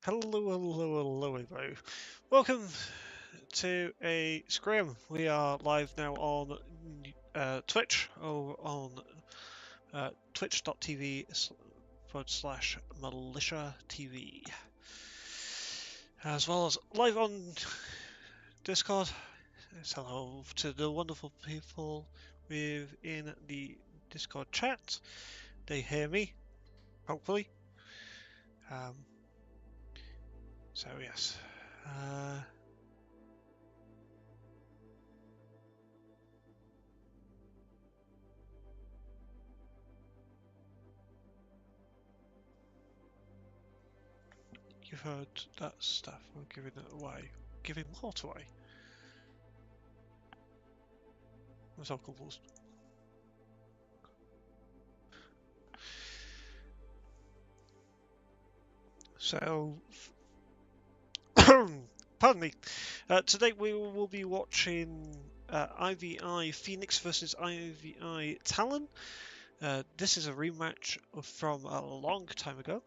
Hello, everybody. Welcome to a scrim. We are live now on Twitch, or on twitch.tv/Militia TV, as well as live on Discord. So hello to the wonderful people within the Discord chat. They hear me, hopefully. So yes. You've heard that stuff. We're giving it away. Giving what away? That's all confused. So, pardon me. Today we will be watching IVI Phoenix versus IVI Talon. This is a rematch from a long time ago.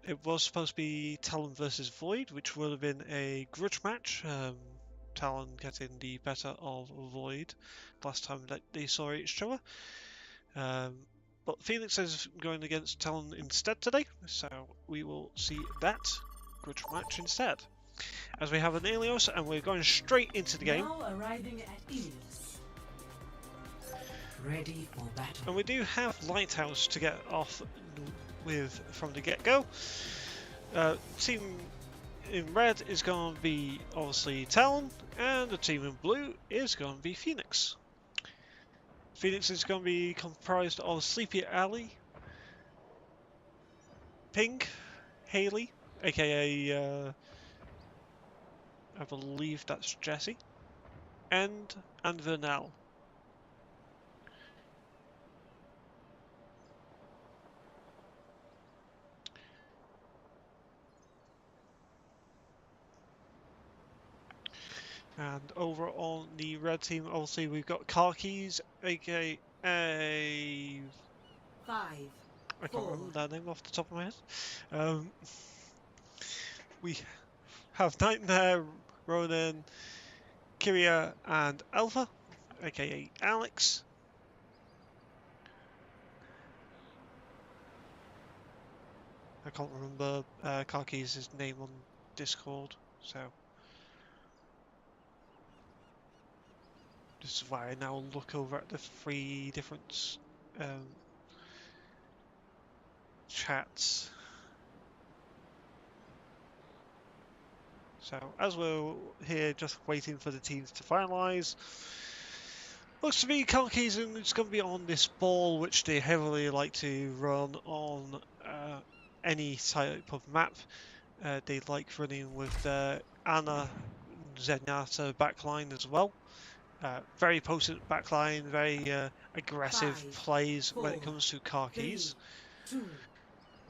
It was supposed to be Talon versus Void, which would have been a grudge match. Talon getting the better of Void last time that they saw each other. But Phoenix is going against Talon instead today, so we will see that grudge match instead. As we have an Ilios, and we're going straight into the game. Now arriving at Ilios. Ready for battle. And we do have Lighthouse to get off with from the get-go. Team in red is going to be obviously Talon, and the team in blue is going to be Phoenix. Phoenix is going to be comprised of Sleepy Alley, Pink, Haley, aka I believe that's Jesse, and Vernal. And over on the red team, obviously we've got Car Keys, aka 5, I can't remember that name off the top of my head. Um, we have Nightmare, Ronan, Kyria, and Alpha, aka Alex. I can't remember Karki's name on Discord, so this is why I now look over at the 3 different chats. So as we're here just waiting for the teams to finalise, looks to be Karki's and it's going to be on this ball which they heavily like to run on any type of map. They like running with the Ana Zenyatta backline as well. Very potent backline, very aggressive 5, plays when it 4, comes to Karki's. 3, 2,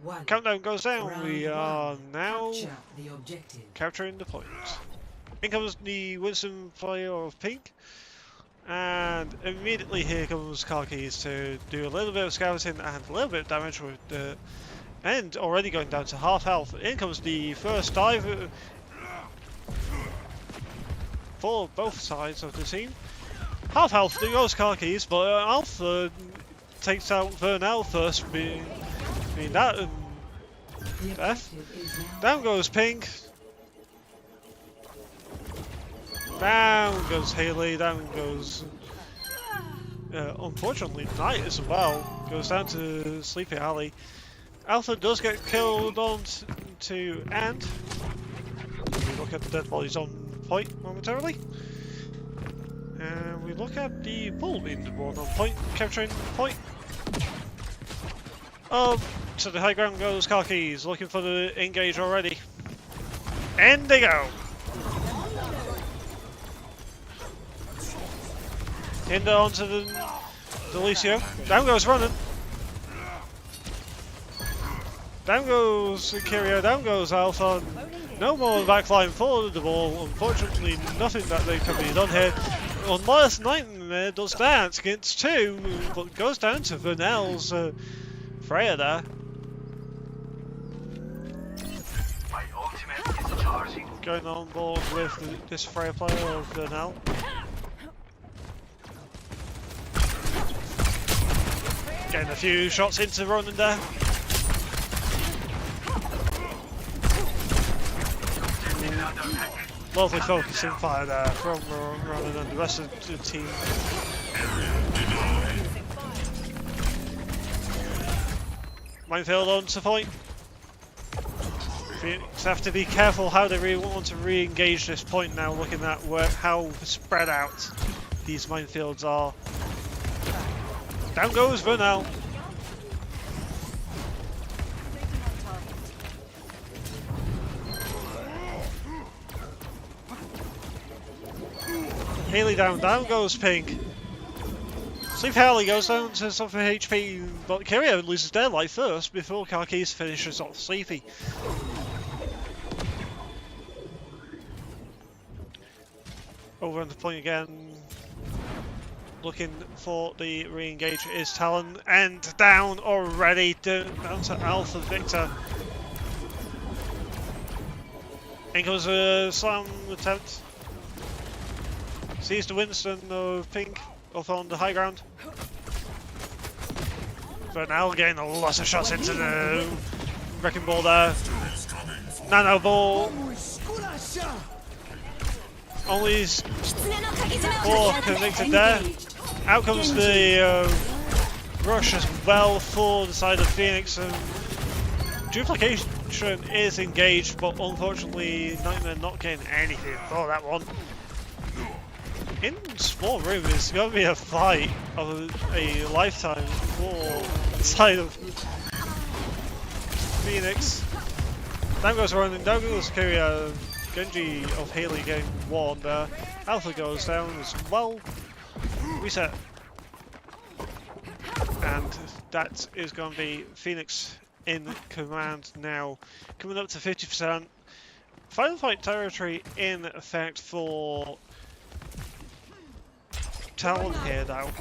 1. Countdown goes down. Round We are 1. now Capture the objective. capturing the point. In comes the Winston player of pink. And immediately here comes Karki's to do a little bit of scouting and a little bit of damage with the end already going down to half health. In comes the first dive for both sides of the team. Half health goes Karki's, but Alpha takes out Vernal first, being that and The death. objective is now Down goes Pink. Down goes Haley, down goes unfortunately Knight as well. Goes down to Sleepy Alley. Alpha does get killed on to end. We look at the dead bodies on point momentarily. And we look at the bull being the one on point, capturing point. To the high ground goes Karki's, looking for the engage already. And they go! Hinder onto the Delicio. Down goes Ronan. Down goes Kyria, down goes Alpha. No more backline for the ball. Unfortunately, nothing that they can be done here. Unless Nightmare does that against 2, but goes down to Vernel's Freya there. My ultimate is charging. Going on board with this Freya player of Vernel. Getting a few shots into Ronan there. Lovely focusing fire there from Ronan and the rest of the team. Minefield on to point. Phoenix have to be careful how they really want to re-engage this point now, looking at how spread out these minefields are. Down goes Vernal. Haley down goes Pink. Sleep Harley goes down to some HP, but Kyria loses their life first before Karki's finishes off Sleepy. Over on the point again, looking for the re-engage is Talon, and down already, down to Alpha Victor. In comes a slam attempt. Sees the Winston of Pink up on the high ground. But now getting a lot of shots into the wrecking ball there. Nano ball. Only 4 convicted there. Out comes the rush as well for the side of Phoenix. And duplication is engaged, but unfortunately Nightmare not getting anything for that one. In small room, it's going to be a fight of a lifetime for the side of Phoenix. Down goes Ronan, down goes Kyria. Genji of Haley getting warned there. Alpha goes down as well. Reset. And that is going to be Phoenix in command now. Coming up to 50%. Final fight territory in effect for Talon here though.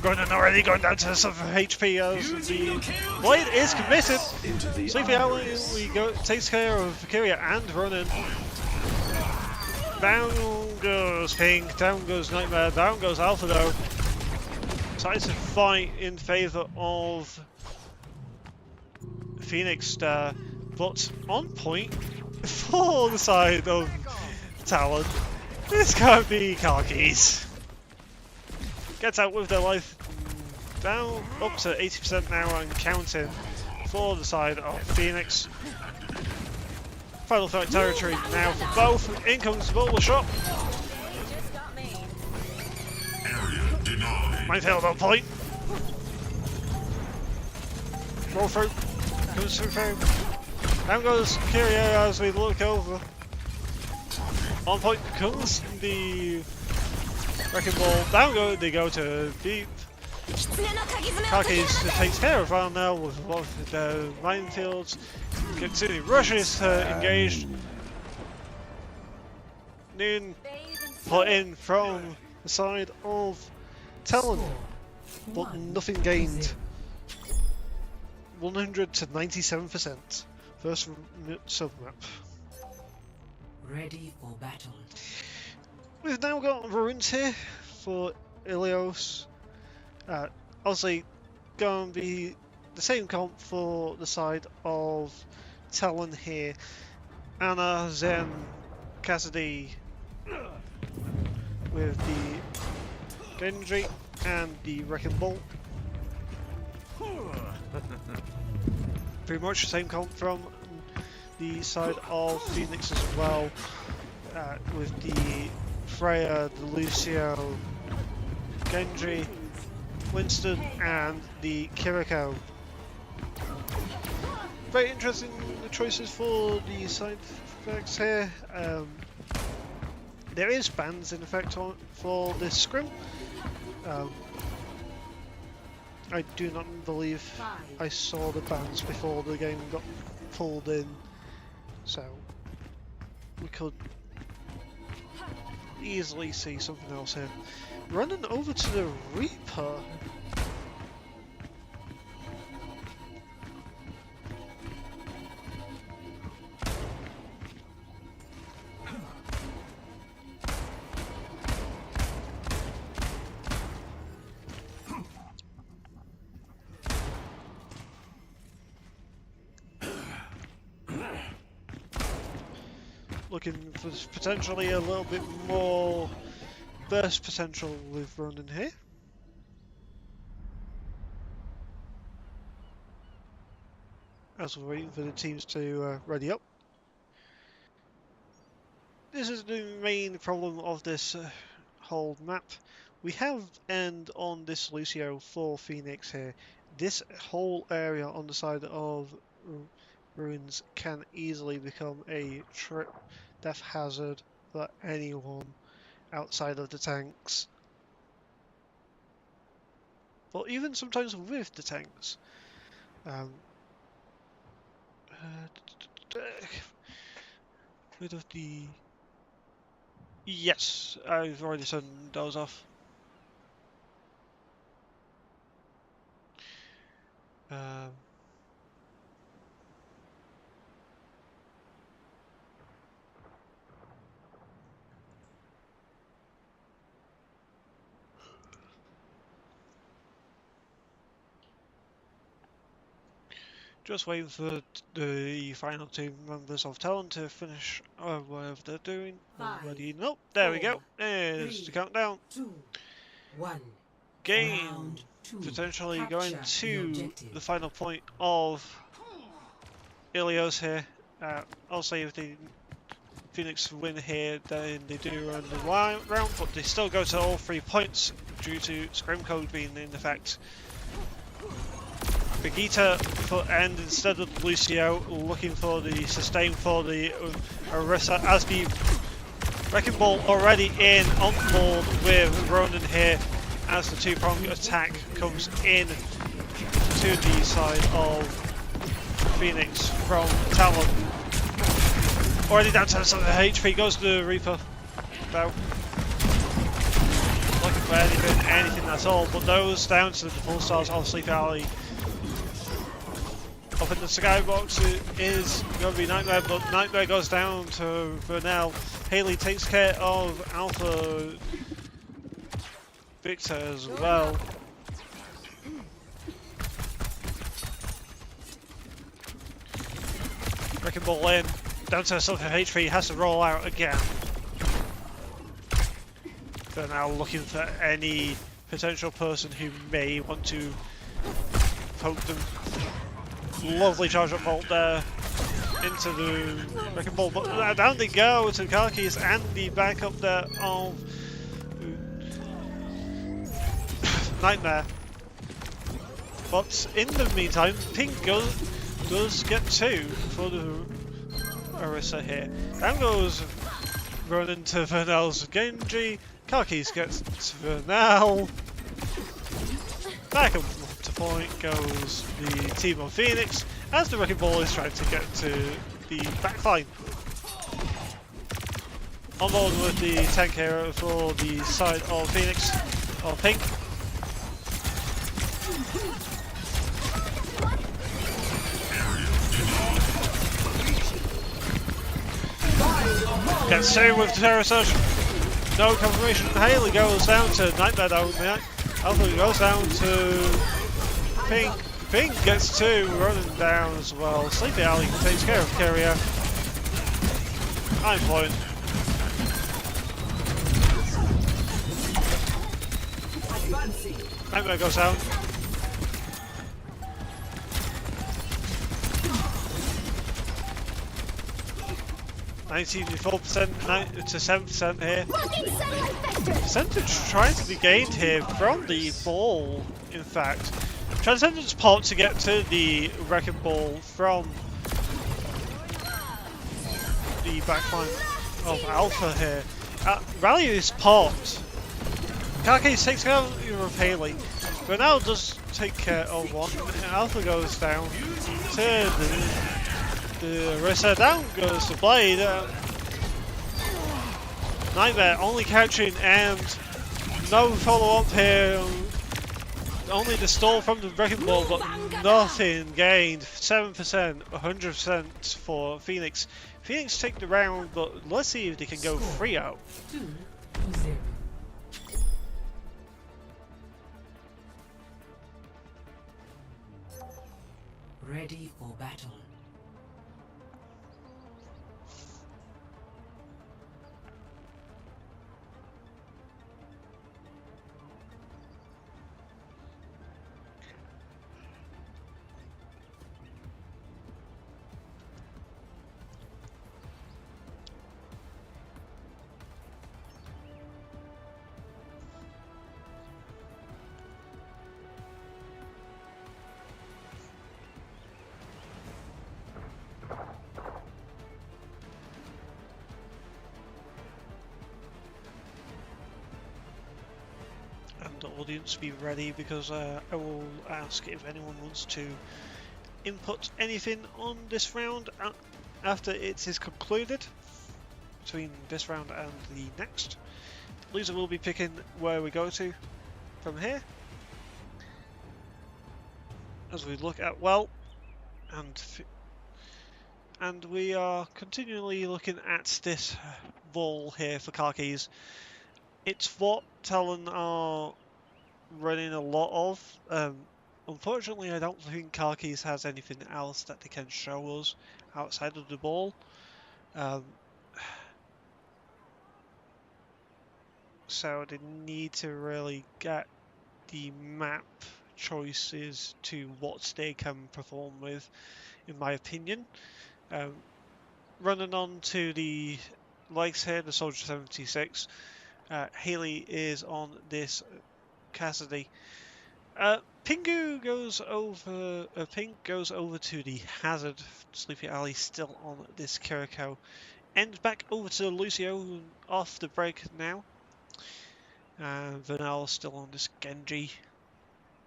Ronan already going down to some HP as the Void is committed. Sleepy Owl takes care of Valkyria and Ronan. Down goes Pink, down goes Nightmare, down goes Alpha though. Decides to fight in favour of Phoenix there, but on point for the side of Talon. This can't be Khakis. Gets out with their life down up to 80% now and counting for the side of Phoenix. Final fight territory now for both. In comes the bubble shot. Minefield on point. Roll through. Goes through. Down goes Kyria as we look over. On point comes the Wrecking Ball. Down they go to deep. Khakis takes care of Val now with a lot of the minefields. Kitsune rushes engaged. Noon put in from the side of Talon, but nothing gained. 100 to 97%. First sub-map. Ready for battle. We've now got runes here for Ilios. Obviously, going to be the same comp for the side of Talon here. Anna, Zen, Cassidy with the Genji and the Wrecking Ball. Pretty much the same comp from the side of Phoenix as well, with the Freya, the Lucio, Genji, Winston and the Kiriko. Very interesting choices for the side effects here. There is bans in effect for this scrim. I do not believe I saw the bans before the game got pulled in, so we could easily see something else here. Running over to the Reaper. Looking for potentially a little bit more burst potential with Ronan here. As we're waiting for the teams to ready up. This is the main problem of this whole map. We have end on this Lucio for Phoenix here. This whole area on the side of Ruins can easily become a death hazard for anyone outside of the tanks. But even sometimes with the tanks. Rid of the... Yes, I've already turned those off. Just waiting for the final two members of Talon to finish whatever they're doing. Already, nope, there we go. There's the countdown. 2, 1. Game Round 2. potentially Capture going the to objective. the final point of Ilios here. I'll say if the Phoenix win here, then they do run the round, but they still go to all 3 points due to scrim code being in effect. Brigitte for end instead of Lucio, looking for the sustain for the Orisa as the Wrecking Ball already in on board with Ronan here as the two-pronged attack comes in to the side of Phoenix from Talon. Already down to some HP, goes to the Reaper. About like for anything at all. But those down to the full stars of Sleepy Alley. Up in the skybox is going to be Nightmare, but Nightmare goes down to Vernell. Haley takes care of Alpha Victor as well. Wrecking Ball in, down to herself HP, has to roll out again. Vernell looking for any potential person who may want to poke them. Lovely charge up bolt there into the Wrecking Ball, but down they go to Karkis and the backup there of Nightmare. But in the meantime, Pink does get 2 for the Orisa here. Down goes running to Vernell's Genji. Karkis gets to Vernell. Back up to point goes the team of Phoenix as the Wrecking Ball is trying to get to the backline. On board with the tank hero for the side of Phoenix, or Pink. Gets saved with Terror Surge. No confirmation. Haley goes down to Nightmare though. Alpha goes down to Pink. Pink gets 2, running down as well. Sleepy Alley takes care of Carrier. I'm point. Nightmare goes down. %, 9 to 7% here. Percentage trying to be gained here from the ball, in fact. Transcendence pot to get to the Wrecking Ball from the backline of Alpha here. Rally is popped. Karkis takes care of Haley, but now does take care of one. Alpha goes down to the Orisa, down goes the Blade. Nightmare only catching and no follow up here. Only the stall from the Wrecking Ball, but nothing gained. 7%, 100% for Phoenix. Phoenix take the round, but let's see if they can go 3-0. 2-0. Ready for battle. The audience be ready, because I will ask if anyone wants to input anything on this round after it is concluded, between this round and the next. Loser will be picking where we go to from here, as we look at and we are continually looking at this ball here for Karkis. It's what Talon are running a lot of. Unfortunately, I don't think Karkis has anything else that they can show us outside of the ball. So they need to really get the map choices to what they can perform with, in my opinion. Running on to the legs here, the Soldier 76. Haley is on this Cassidy. Pink goes over to the Hazard. Sleepy Alley still on this Kiriko. Ends back over to Lucio off the break now. Vernell still on this Genji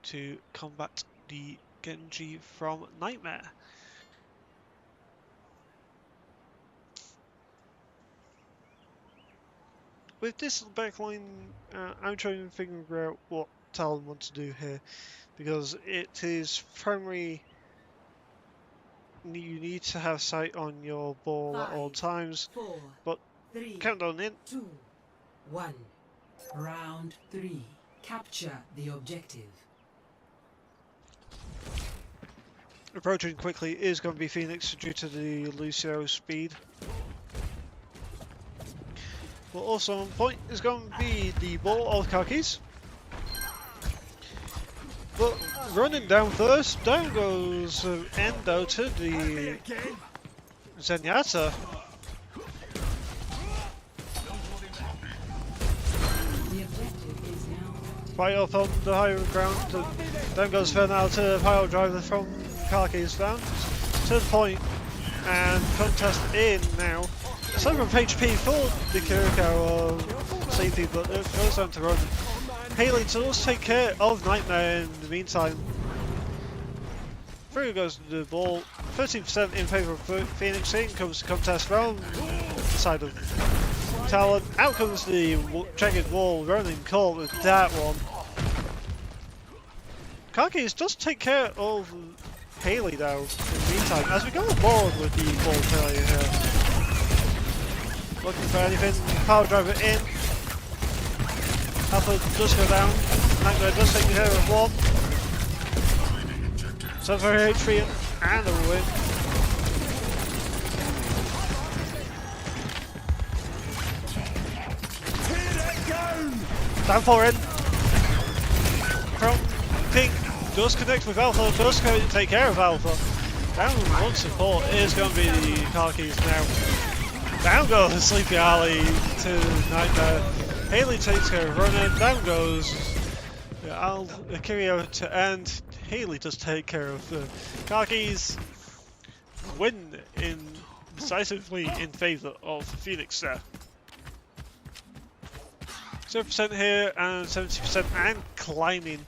to combat the Genji from Nightmare. with this backline, I'm trying to figure out what Talon wants to do here, because it is primary. You need to have sight on your ball at all 5, times, 4, but 3, countdown in. 2, 1. Round 3. Capture the objective. Approaching quickly is going to be Phoenix due to the Lucio speed. But also on point is going to be the ball of Kakis. But running down first, down goes Endo to the Zenyatta. The objective is now Fight up on the higher ground, and down goes Fernal to the pile driver from Kakis down to the point, and contest in now. 7 HP for the Kiriko of safety, but it goes down to run. Haley does take care of Nightmare in the meantime. Through goes the ball, 13% in favour of Phoenix. In comes the contest round the side of Talon. Out comes the jagged wall, running call with that one. Kakis does take care of Haley though in the meantime, as we go on board with the ball failure here. Looking for anything, power driver in. Alpha does go down, Nightmare does take care of one. 7 for HP and a win. Down 4 in. From Pink does connect with Alpha, does take care of Alpha. Down one support is going to be the Kakis now. Down goes Sleepy Alley to Nightmare. Haley takes care of running. Down goes Kirio to end. Haley does take care of the Kakis. Win decisively in favour of Phoenix there. 0% here and 70% and climbing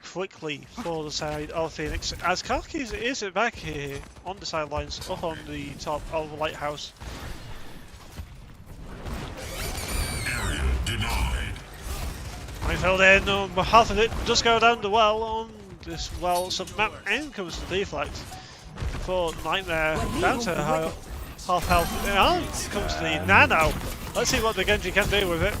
quickly for the side of Phoenix, as Kakis is back here on the sidelines up on the top of the lighthouse. Area denied. I fell in, half of it does go down the well on this well sub-map, and comes the deflect for Nightmare down to half health. And comes the Nano. Let's see what the Genji can do with it.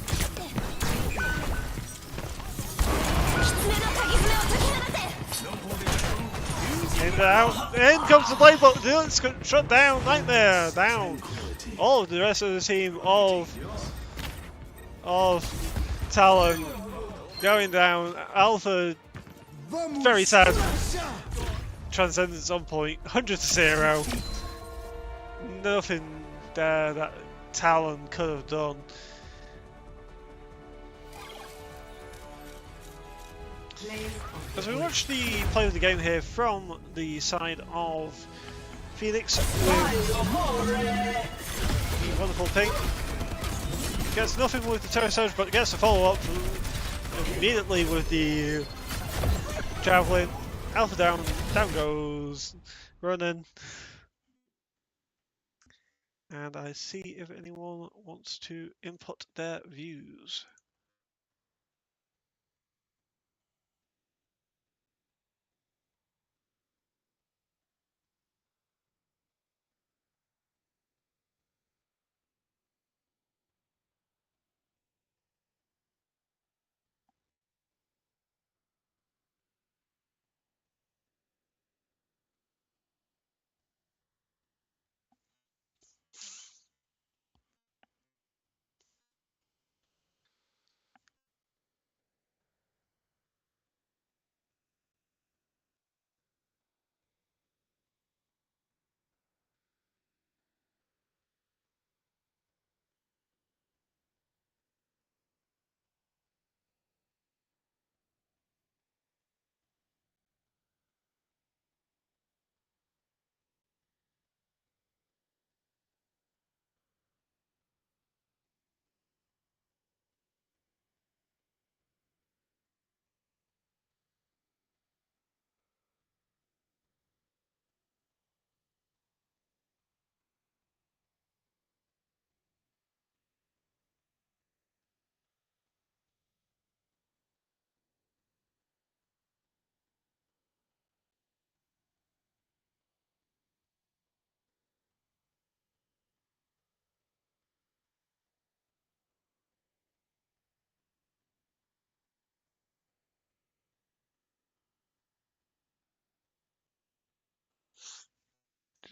In out, in comes the blade, but it's shut down. Nightmare down. All of the rest of the team of Talon going down. Alpha very sad. Transcendence on point. 100-0. Nothing there that Talon could have done. As we watch the play of the game here from the side of Phoenix with the wonderful Pink. Gets nothing with the Terror Surge, but gets a follow-up immediately with the Javelin. Alpha down, down goes running. And I see if anyone wants to input their views.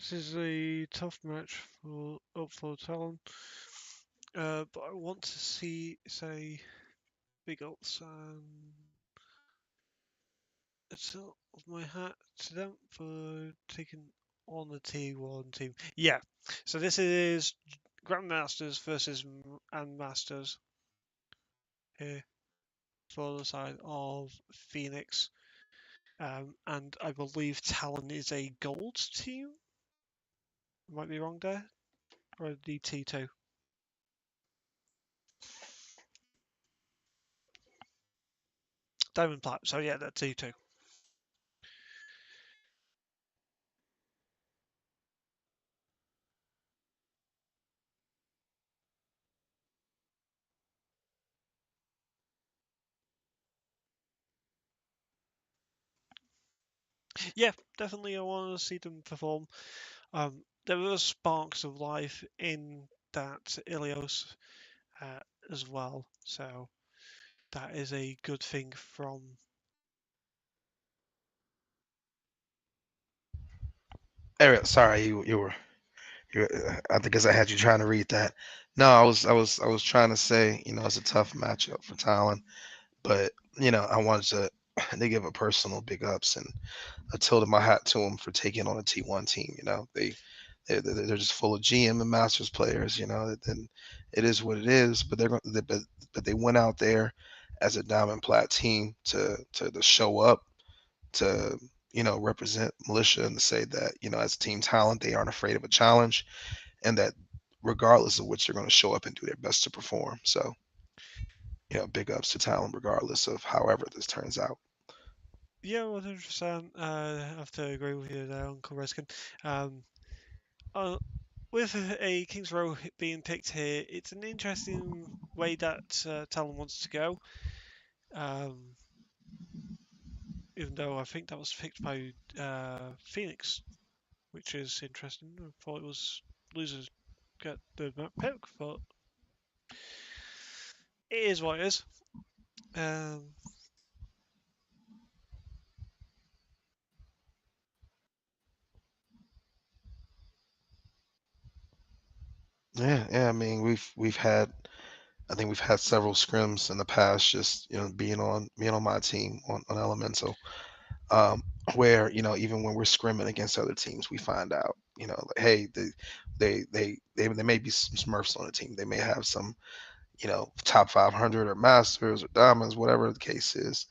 This is a tough match for Talon. But I want to say big ups and a tilt of my hat to them for taking on the T1 team. Yeah, so this is Grandmasters versus and Masters here for the side of Phoenix. And I believe Talon is a gold team. Might be wrong there. Or the T2. Diamond Plat. So yeah, that's T2. Yeah, definitely I want to see them perform. There were sparks of life in that Ilios uh, as well, so that is a good thing from. Ariel, sorry, I think as I had you trying to read that. No, I was trying to say, it's a tough matchup for Talon, but I wanted to give a personal big ups and a tilt of my hat to them for taking on a T1 team. They're just full of GM and Masters players. And it is what it is. But but they went out there as a Diamond Plat team to show up to represent Militia and to say that as Team Talent they aren't afraid of a challenge and that regardless of which they're going to show up and do their best to perform. So big ups to Talent regardless of however this turns out. Yeah, 100%. I have to agree with you there, Uncle Reskin. Um, with a Kings Row being picked here, it's an interesting way that Talon wants to go. Even though I think that was picked by Phoenix, which is interesting. I thought it was losers get the map pick, but it is what it is. Yeah. I mean, I think we've had several scrims in the past, just being on my team on Elemental, um, where even when we're scrimming against other teams, we find out like, hey, they may be some Smurfs on the team. They may have some top 500 or Masters or Diamonds, whatever the case is.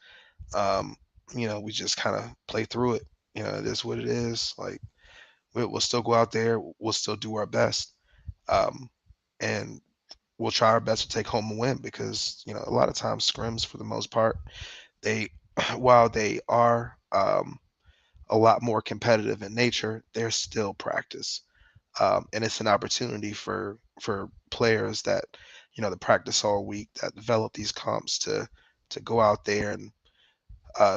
Um, we just kind of play through it. It is what it is. Like we'll still go out there. We'll still do our best. Um, and we'll try our best to take home a win because a lot of times scrims for the most part they while they are a lot more competitive in nature, they're still practice, and it's an opportunity for players that that practice all week that develop these comps to go out there and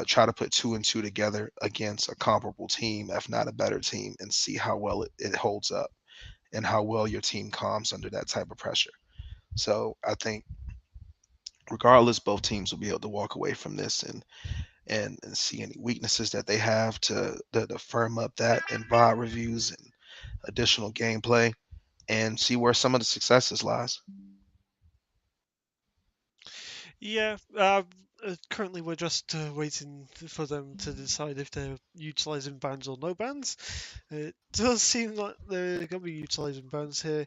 try to put two and two together against a comparable team, if not a better team, and see how well it holds up and how well your team calms under that type of pressure. So I think regardless, both teams will be able to walk away from this and see any weaknesses that they have to firm up that in VOD reviews and additional gameplay and see where some of the successes lies. Yeah, currently we're just waiting for them to decide if they're utilising bans or no bans. It does seem like they're going to be utilising bans here.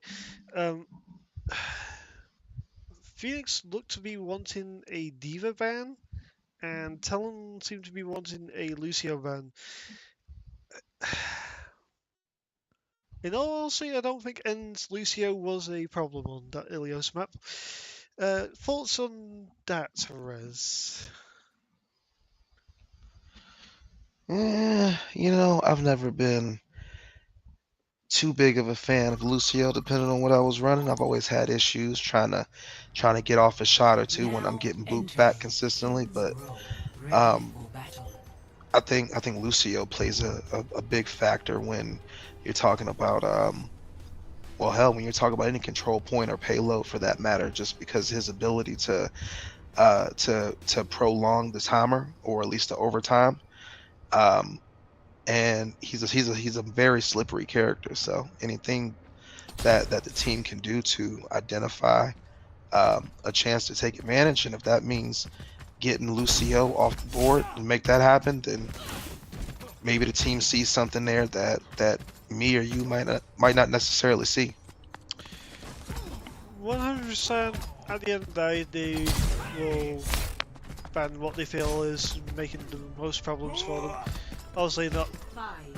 Phoenix looked to be wanting a Diva ban, and Talon seemed to be wanting a Lucio ban. In all honesty, I don't think End's Lucio was a problem on that Ilios map. Thoughts on that, Rez? I've never been too big of a fan of Lucio, depending on what I was running. I've always had issues trying to get off a shot or two when I'm Now getting booped entering back consistently. King's But Row, ready um, for battle. I think Lucio plays a big factor when you're talking about well, hell, when you're talking about any control point or payload for that matter, just because his ability to prolong the timer or at least the overtime, um, and he's a very slippery character. So anything that the team can do to identify a chance to take advantage, and if that means getting Lucio off the board and make that happen, then maybe the team sees something there that me or you might not necessarily see. 100%. At the end of the day, they will ban what they feel is making the most problems for them. Obviously, not.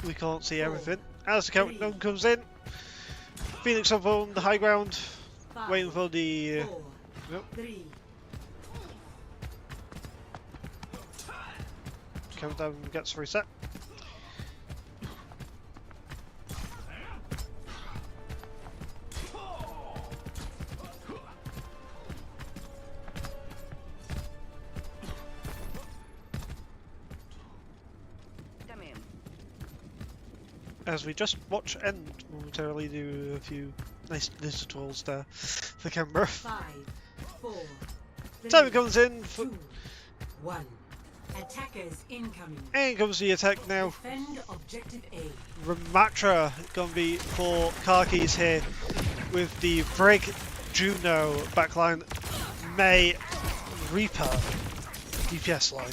We can't see everything. As the countdown comes in, Phoenix up on the high ground, waiting for the. Yep. Countdown gets reset. As we just watch and momentarily do a few nice digitals there for camera. 5, 4, 3, Time comes in for 2, 1. Attackers incoming. and comes the attack now. Defend objective A. Ramatra gonna be for Karkis here with the Brig, Juno backline, May, Reaper DPS line.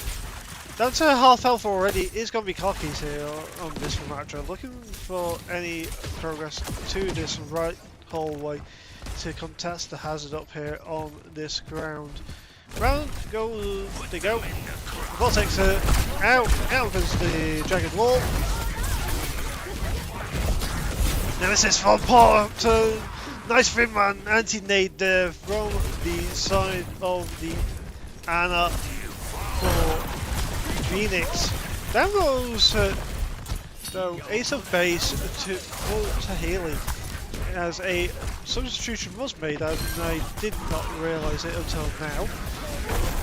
Down to half health already is going to be Karkis here on this Ramatra, looking for any progress to this right hallway to contest the hazard up here on this ground. Round goes, they go. Ball takes it out goes the jagged wall. Nemesis from Porto. Nice Finman anti-nade there from the side of the Ana for Phoenix. Down goes though Ace of Base to Haley as a substitution was made, and I did not realise it until now.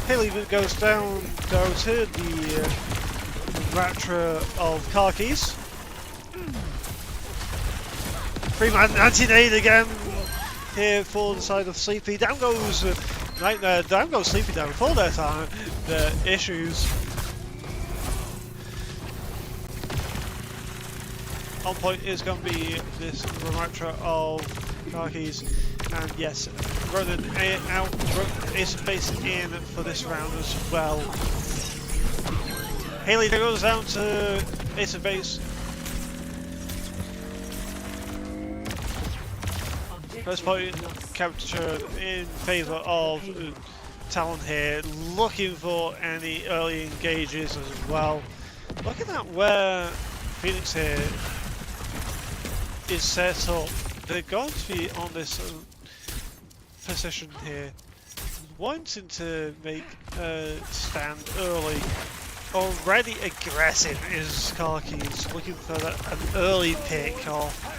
Haley goes down though to the Ratra of Karkis. Freeman anti-nade again here for the side of Sleepy. Down goes Nightmare, down goes Sleepy down for their time, the issues. On point is going to be this Ramatra of Karkis, and yes, running out, Ace of Base in for this round as well. Haley goes down to Ace of Base. First point capture in favour of Talon here, looking for any early engages as well. Looking at where Phoenix here is set up, they're going to be on this position here, wanting to make a stand early. Already aggressive is Karkis, looking for an early pick off.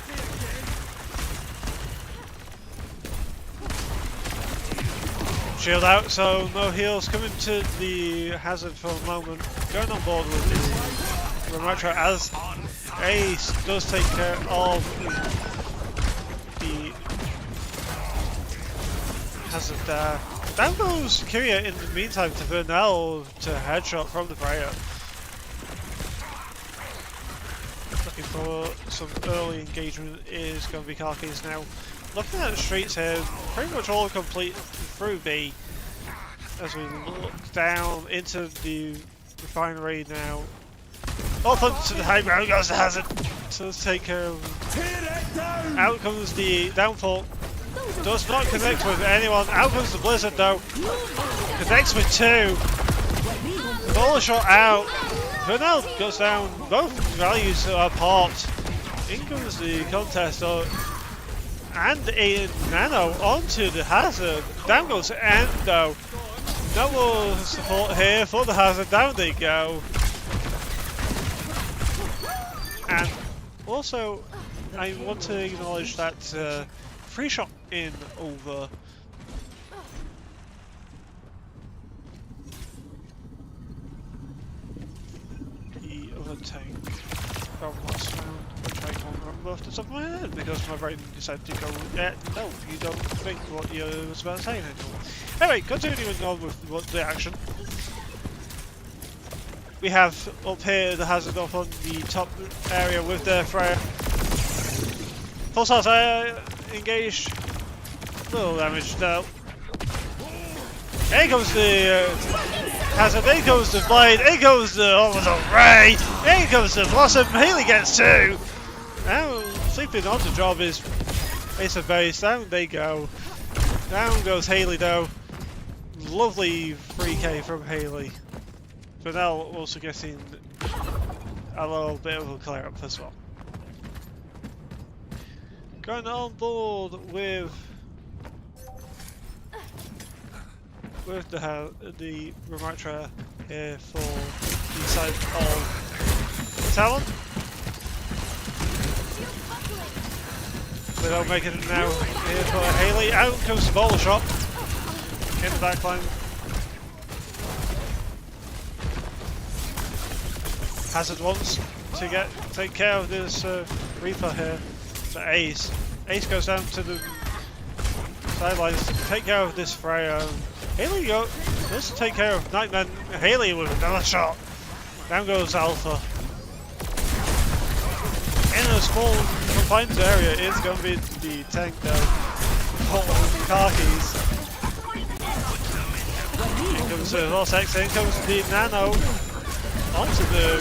Shield out, so no heals. Coming to the hazard for a moment. Going on board with the Ramatra as Ace does take care of the hazard there. Down goes Kyria in the meantime to Vernell to headshot from the Freya. Looking for some early engagement is going to be Karkis now. Looking at the streets here, pretty much all complete through B. As we look down into the refinery now. Off onto the high ground goes the hazard to take care of. Out comes the downfall. Does not connect with anyone. Out comes the blizzard though. Connects with two. Ball shot out. Vernell goes down. Both values are popped. In comes the contest though. And a Nano onto the hazard. Down goes Endo. No more support here for the hazard. Down they go. And also, I want to acknowledge that free shot in over. The other tank from last round, which I can't remember off the top of my head because my brain decided to go, no, you don't think what you was about to say anymore. Anyway, continuing on with the action. We have up here the hazard up on the top area with the Freya. Full source engaged. Little damage though. Here comes the hazard, here goes the blade, here goes the ray, here comes the blossom, Haley gets two! Now sleeping on the job is Ace of Base, down they go. Down goes Haley though. Lovely 3k from Haley. But now also getting a little bit of a clear up as well. Going on board with the Ramatra here for the side of Talon. They don't make it now here for Haley. Out comes the bowler shot in the back line. Hazard wants to take care of this Reaper here. So Ace goes down to the sidelines to take care of this Freya. Haley does take care of Nightman. Haley with another shot. Down goes Alpha. In a small confined area, it's going to be the tank though. Oh, car keys. In comes the Vortex, in comes the Nano. Onto the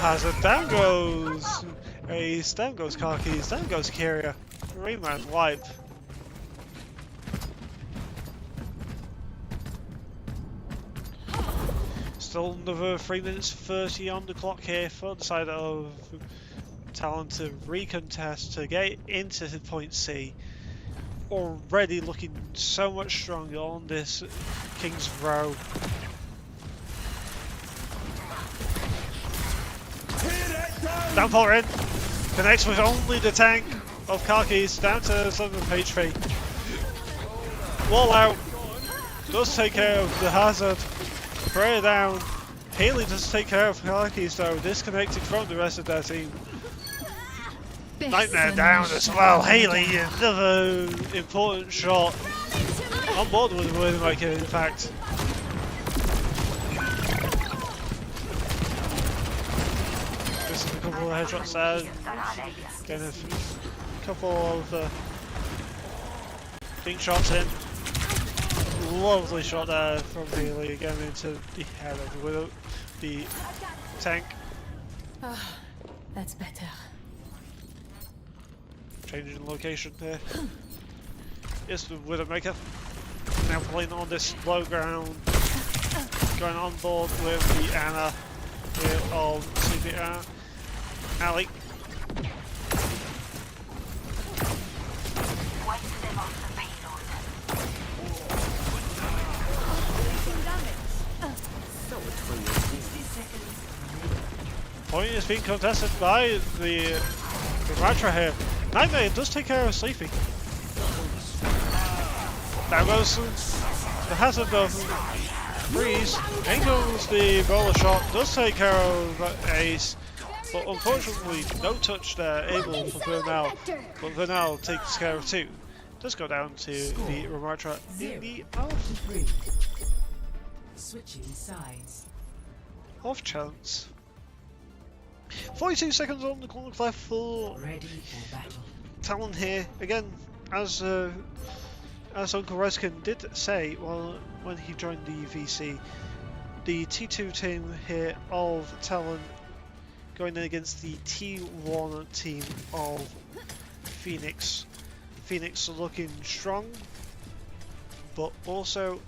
hazard. Down goes Ace, down goes car keys, down goes Kyria. 3-man wipe. Still another 3 minutes 30 on the clock here for the side of Talon to recontest to get into point C. Already looking so much stronger on this King's Row. Downpour in, connects with only the tank of Karkis down to 7 HP. Wall out, does take care of the hazard. Freya down. Haley does take care of Karkis though, disconnected from the rest of their team. Nightmare down as well. Haley, another important shot. On board with the Widowmaker, in fact. Just a couple of headshots there. Getting a couple of pink shots in. Lovely shot there from Haley again into the head of the Widow, the tank. Oh, that's better. Changing location there. Yes, the Widowmaker. Now playing on this low ground. Going on board with the Anna here of Sleepy Ali. Point is being contested by the Ramatra here. Nightmare does take care of Sleepy. Down goes the hazard of Freeze. In goes the bowler shot. Does take care of Ace. But unfortunately, no touch there able for Vernal. But Vernal takes care of 2. Does go down to the Ramatra in the Switching sides. off chance. 42 seconds on the clock left for Ready for battle. Talon here. Again, as Uncle Reskin did say when he joined the VC, the T2 team here of Talon going in against the T1 team of Phoenix. Phoenix looking strong, but also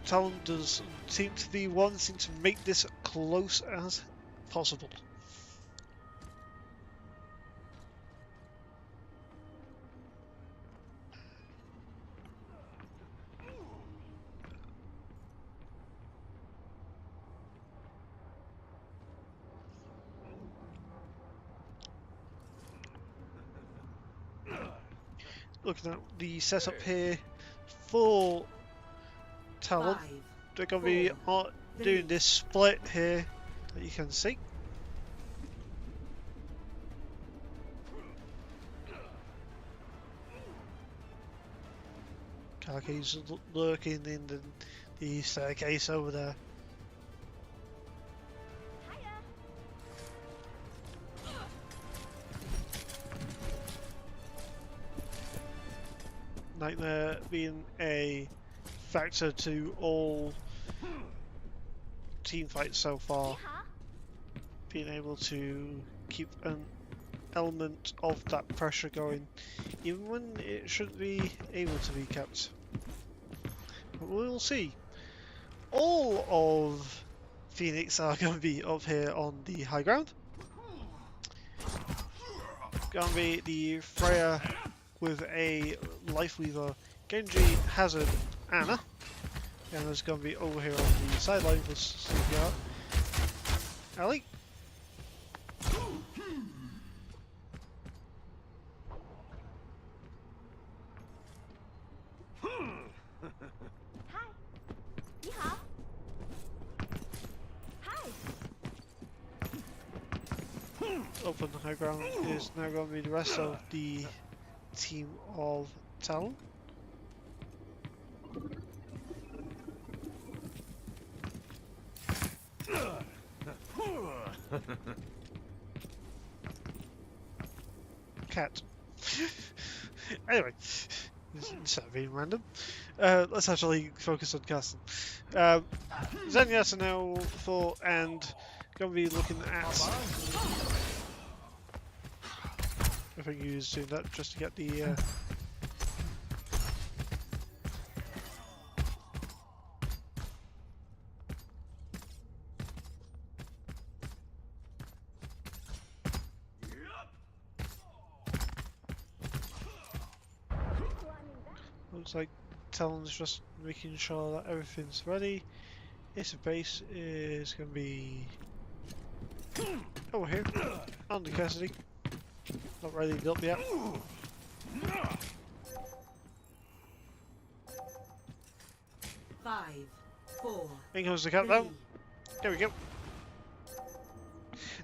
Talon does seem to be wanting to make this close as possible. Looking at the setup here for Talon, 5, they're going to be doing this split here that you can see. Kaki's lurking in the staircase over there. Nightmare being a factor to all team fights so far. Being able to keep an element of that pressure going, even when it shouldn't be able to be kept. But we'll see. All of Phoenix are going to be up here on the high ground. Going to be the Freya with a Life Weaver, Genji, Hazard, Anna. Anna's going to be over here on the sideline for CPR. Ellie. Up on the high ground is now going to be the rest of the team of Talon. Cat. Anyway, instead of being random, let's actually focus on casting. Zenyatta now for and going to be looking at. I think he was doing that just to get the. Looks like Talon's just making sure that everything's ready. Its base is going to be over here on the Cassidy. Not ready built yet. 5, 4. In comes the countdown. There we go.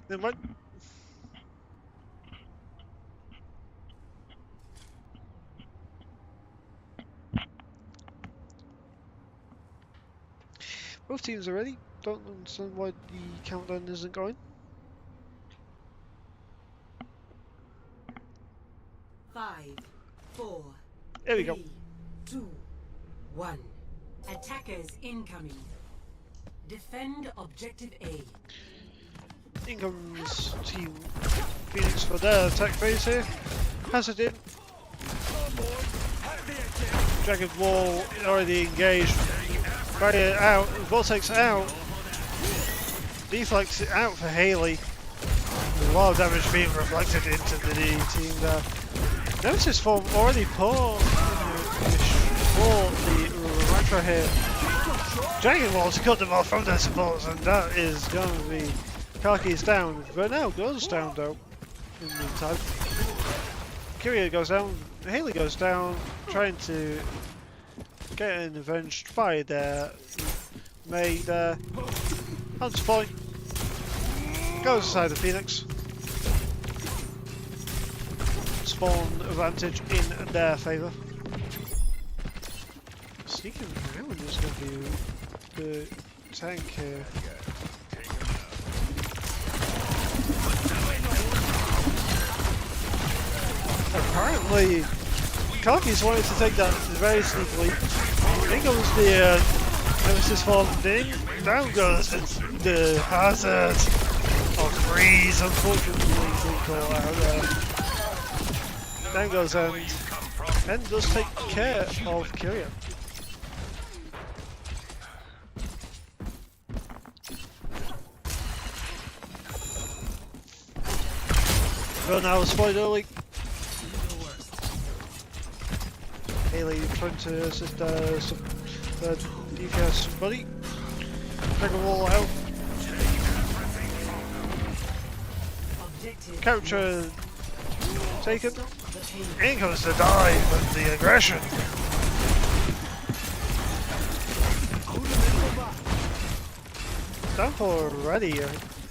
Then what? Both teams are ready. Don't understand why the countdown isn't going. 5, 4. There we go. 3, 2, 1. Attackers incoming. Defend objective A. In comes Team Phoenix for their attack phase here. Hazard in. Dragon Wall already engaged. Barrier out. Vortex out. Deflex out for Haley. A lot of damage being reflected into the team there. Nemesis form already for the Retro here. Dragon Wall to cut them off from their supports, and that is going to be Kaki's down. But now goes down though. In the meantime, Kyria goes down. Haley goes down, trying to get avenged by their mate there. Hunts point. Goes aside the Phoenix. Spawn advantage in their favour. Sneaking around is going to be the tank here. Apparently, Kaki's wanting to take that very sneakily. In comes the Nemesis form ding. Down goes the Hazard of Freeze, unfortunately, being caught out there. Down goes End does take care of Kyria. Well, now spotted early. Haley trying to assist some DPS buddy. Dragon Wall out. Capture taken. In comes the dive and the aggression. Downpour ready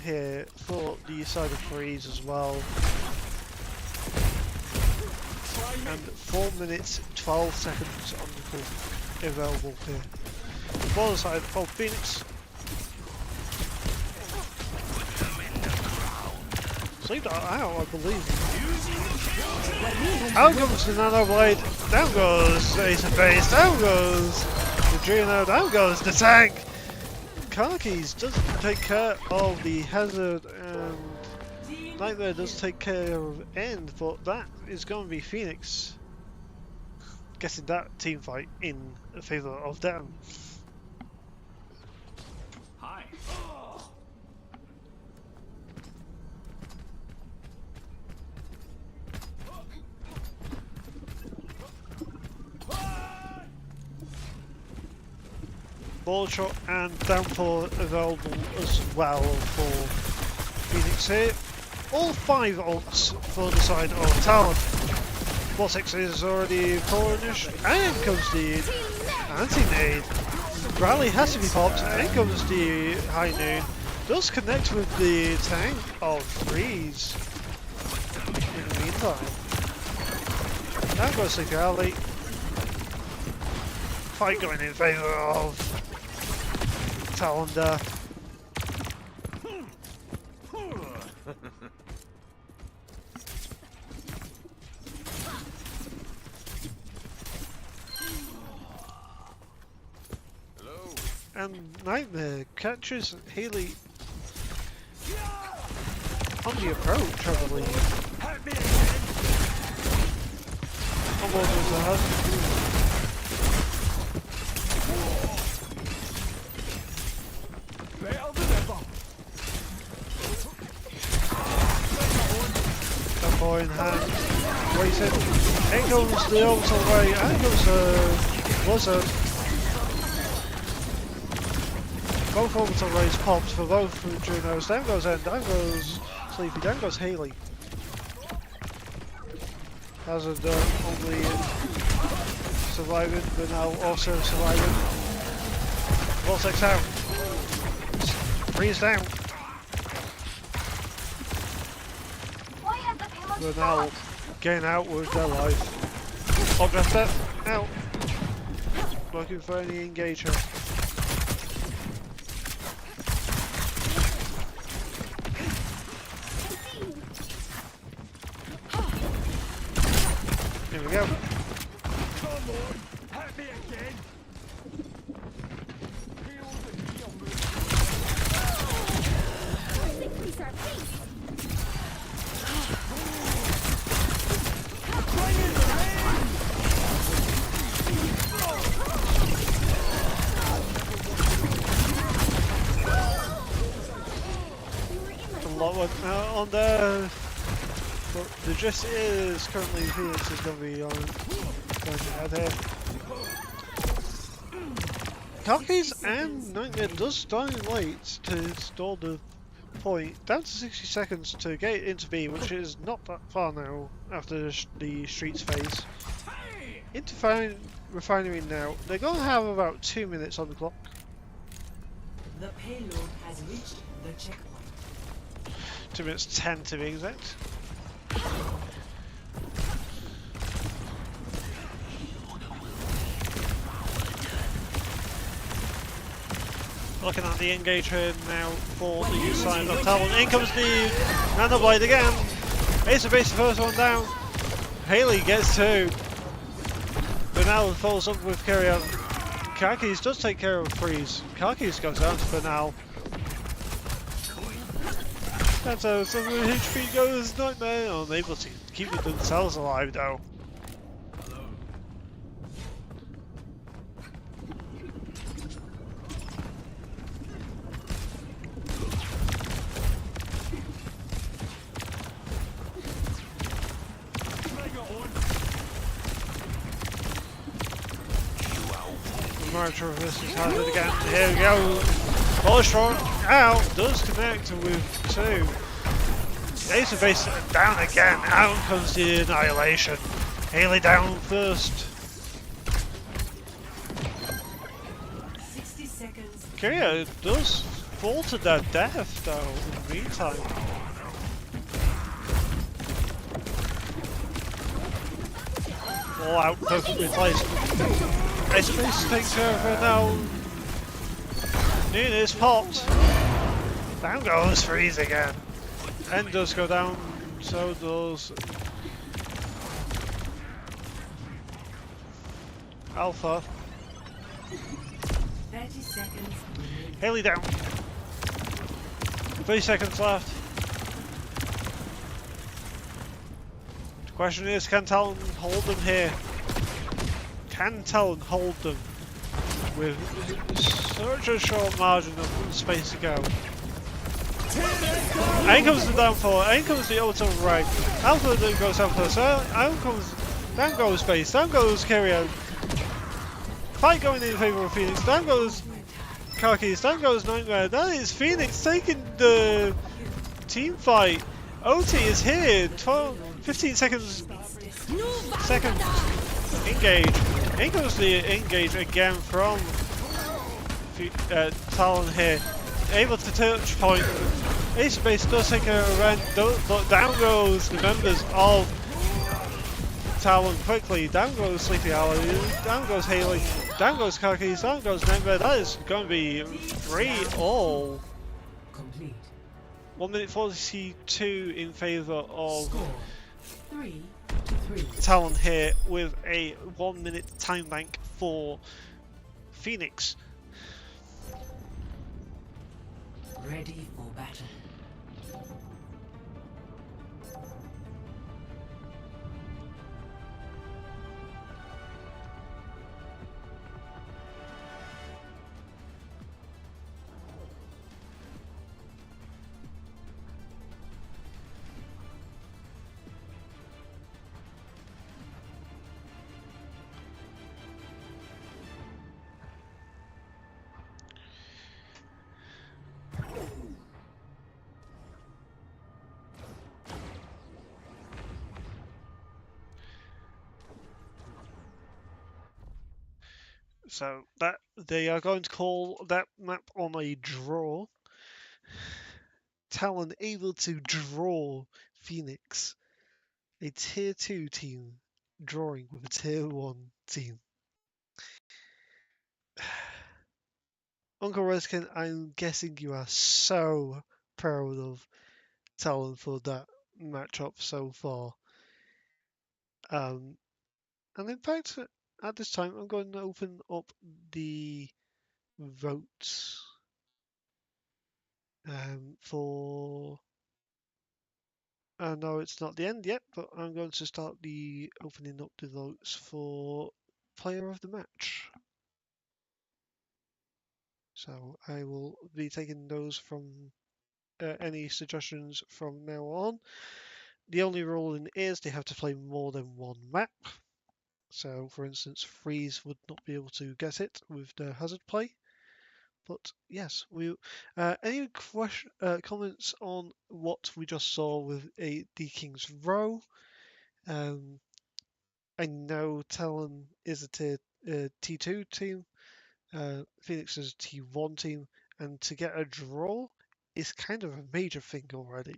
here for the side of Freeze as well. And 4 minutes 12 seconds on the clock available here. for the side of Phoenix. Sleep that out, I believe. Out comes the Nano Blade, down goes Ace of Base, down goes the Juno, down goes the tank! Karkis does take care of the Hazard and Nightmare does take care of End, but that is going to be Phoenix getting that team fight in favour of them. Hi. Ball shot and downpour available as well for Phoenix here. All 5 ults for the side of Talon. Vortex is already punished, and comes the anti-nade. Rally has to be popped, and comes the high noon. Does connect with the tank of Freeze in the meantime. Now goes Sleepy Alley. Fight going in favour of Talon there. And Nightmare catches Haley on the approach, I believe. Almost as a hazard. Tempo in hand, waiting. In comes the orbital ray, and in comes the Blizzard. Both orbital rays popped for both Junos. Down goes End, down goes Sleepy, down goes Haley. Hazard only surviving, but now also surviving. Vortex out. Freeze down. They're now getting out with their life. Objective out. Looking for any engager. Here we go. Come on, hit me again. On there, but the gist is currently Phoenix is going to be on going ahead here. Karkis and Nightmare does start late to stall the point, down to 60 seconds to get into B, which is not that far now after the streets phase. Into refinery now, they're going to have about 2 minutes on the clock. The payload has reached the checkpoint. 2 minutes 10 to be exact. Looking at the engager now for the side of Talon. In comes the Nano Blade again. Ace of Base, the first one down. Haley gets 2. But now follows up with Kyrian. Karkis does take care of Freeze. Karkis goes down for now. That's how some of the HP goes Nightmare, unable to keep themselves alive though. Marcher versus Hazard again. Here we go. Voltron out, does connect with 2. Ace of Base down again, out comes the Annihilation. Haley down first. 60 seconds. Kyria does fall to their death though in the meantime. All out, perfectly placed. Ace of Base takes care of her now. In is popped. Down goes Freeze again. End does go down, so does Alpha. 30 seconds. Haley down. 30 seconds left. The question is, can Talon hold them here? Can Talon hold them with such a short margin of space to go? In comes the downfall, in comes the auto right. Alpha then goes down first, down goes space, down goes Kyrio. Fight going in favour of Phoenix, down goes Khakis, down goes Nightmare. That is Phoenix taking the team fight. OT is here, 15 seconds, engage. In goes the engage again from Talon here. Able to touch point. Ace Base does take a rent, but down goes the members of Talon quickly. Down goes Sleepy Owl, down goes Haley, down goes Khakis, down goes Nightmare. That is going to be 3-all. Complete. 1 minute 42 in favour of Score 3-3. Talon here with a 1 minute time bank for Phoenix. Ready for battle. So that they are going to call that map on a draw. Talon able to draw Phoenix, a tier 2 team drawing with a tier 1 team. Uncle Reskin, I'm guessing you are so proud of Talon for that matchup so far. And in fact, at this time, I'm going to open up the votes for. No, it's not the end yet, but I'm going to start the opening up the votes for player of the match. So I will be taking those from any suggestions from now on. The only rule is they have to play more than one map. So, for instance, Freeze would not be able to get it with the hazard play. But yes, any comments on what we just saw with the King's Row? I know Talon is a T2 team, Phoenix is a T1 team, and to get a draw is kind of a major thing already.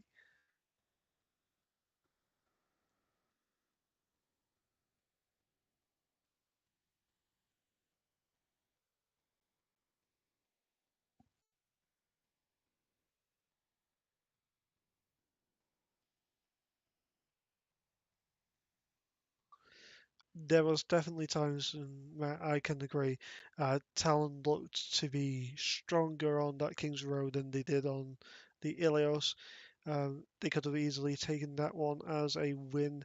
There was definitely times where I can agree. Talon looked to be stronger on that King's Row than they did on the Ilios. They could have easily taken that one as a win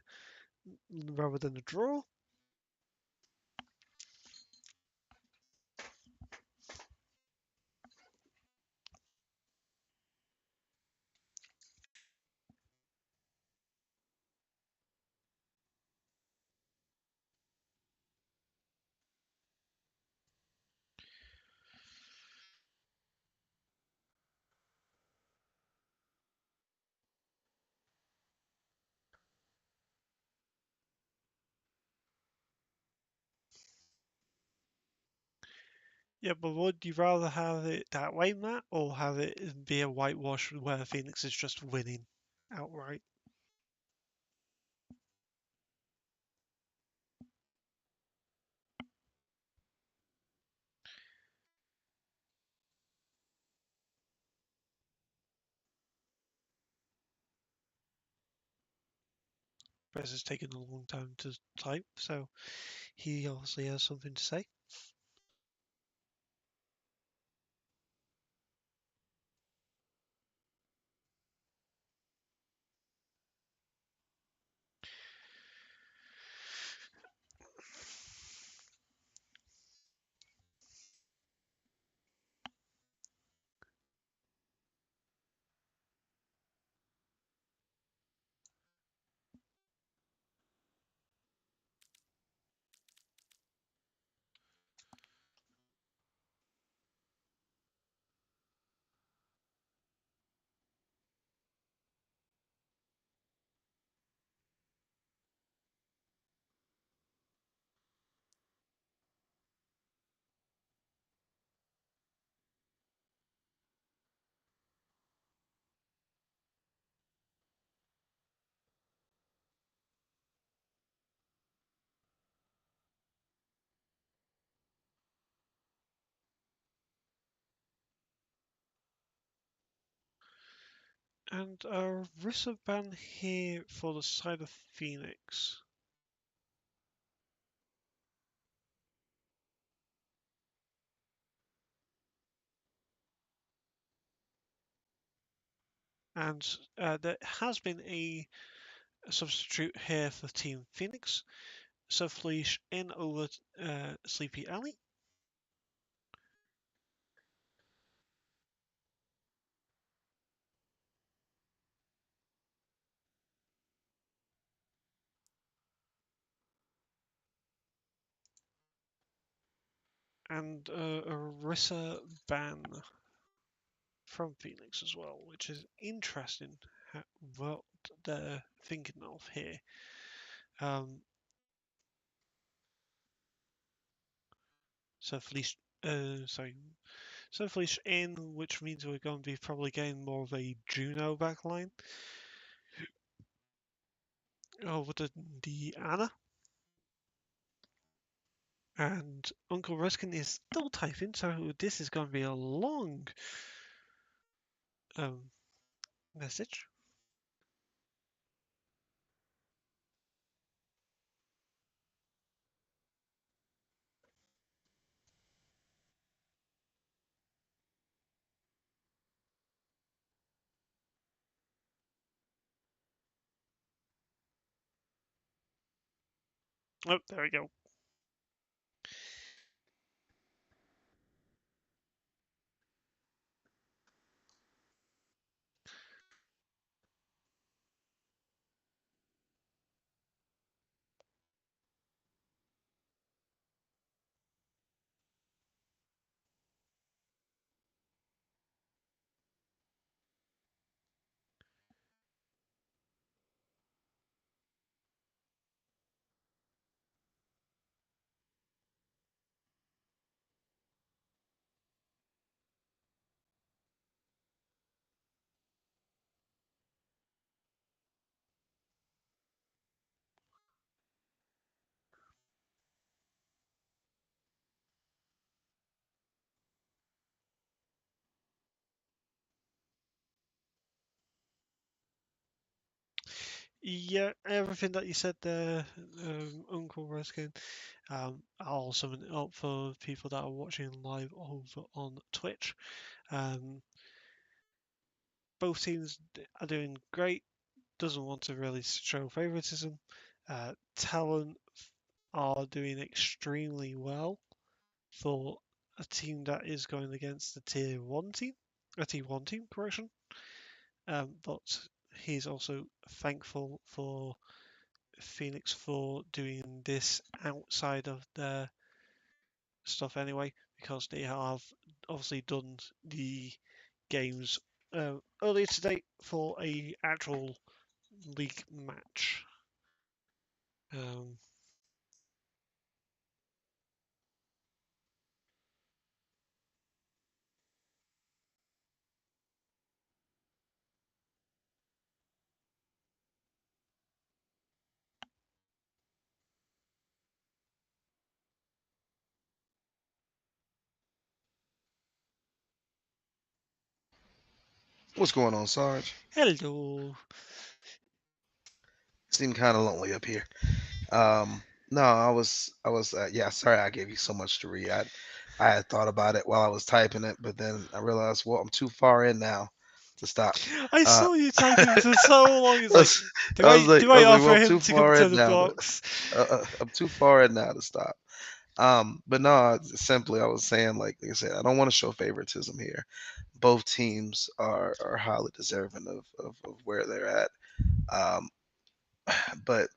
rather than a draw. Yeah, but would you rather have it that way, Matt, or have it be a whitewash where Phoenix is just winning outright? Press has taken a long time to type, so he obviously has something to say. And a Rissa ban here for the side of Phoenix. And there has been a substitute here for Team Phoenix. So Fleesh in over Sleepy Alley. And a Rissa ban from Phoenix as well, which is interesting what they're thinking of here. So Fleesh, so Fleesh in, which means we're going to be probably getting more of a Juno backline over to the Anna. And Uncle Ruskin is still typing, so this is going to be a long message. Oh, there we go. Yeah, everything that you said there, Uncle Ruskin. I'll sum it up for people that are watching live over on Twitch. Both teams are doing great. Doesn't want to really show favoritism. Talon are doing extremely well for a team that is going against the tier 1 team, a T1 team, correction. But he's also thankful for Phoenix for doing this outside of their stuff anyway, because they have obviously done the games earlier today for a actual league match. What's going on, Sarge? Hello. Seemed kind of lonely up here. No, I was yeah, sorry I gave you so much to read. I had thought about it while I was typing it, but then I realized, well, I'm too far in now to stop. I Uh, saw you typing for so long. It's I like, was, I was like, do I I was like, well, offer I'm him too to come far to in the now. box? I'm too far in now to stop. But no, simply I was saying, like I said, I don't want to show favoritism here. Both teams are highly deserving of where they're at. Um, but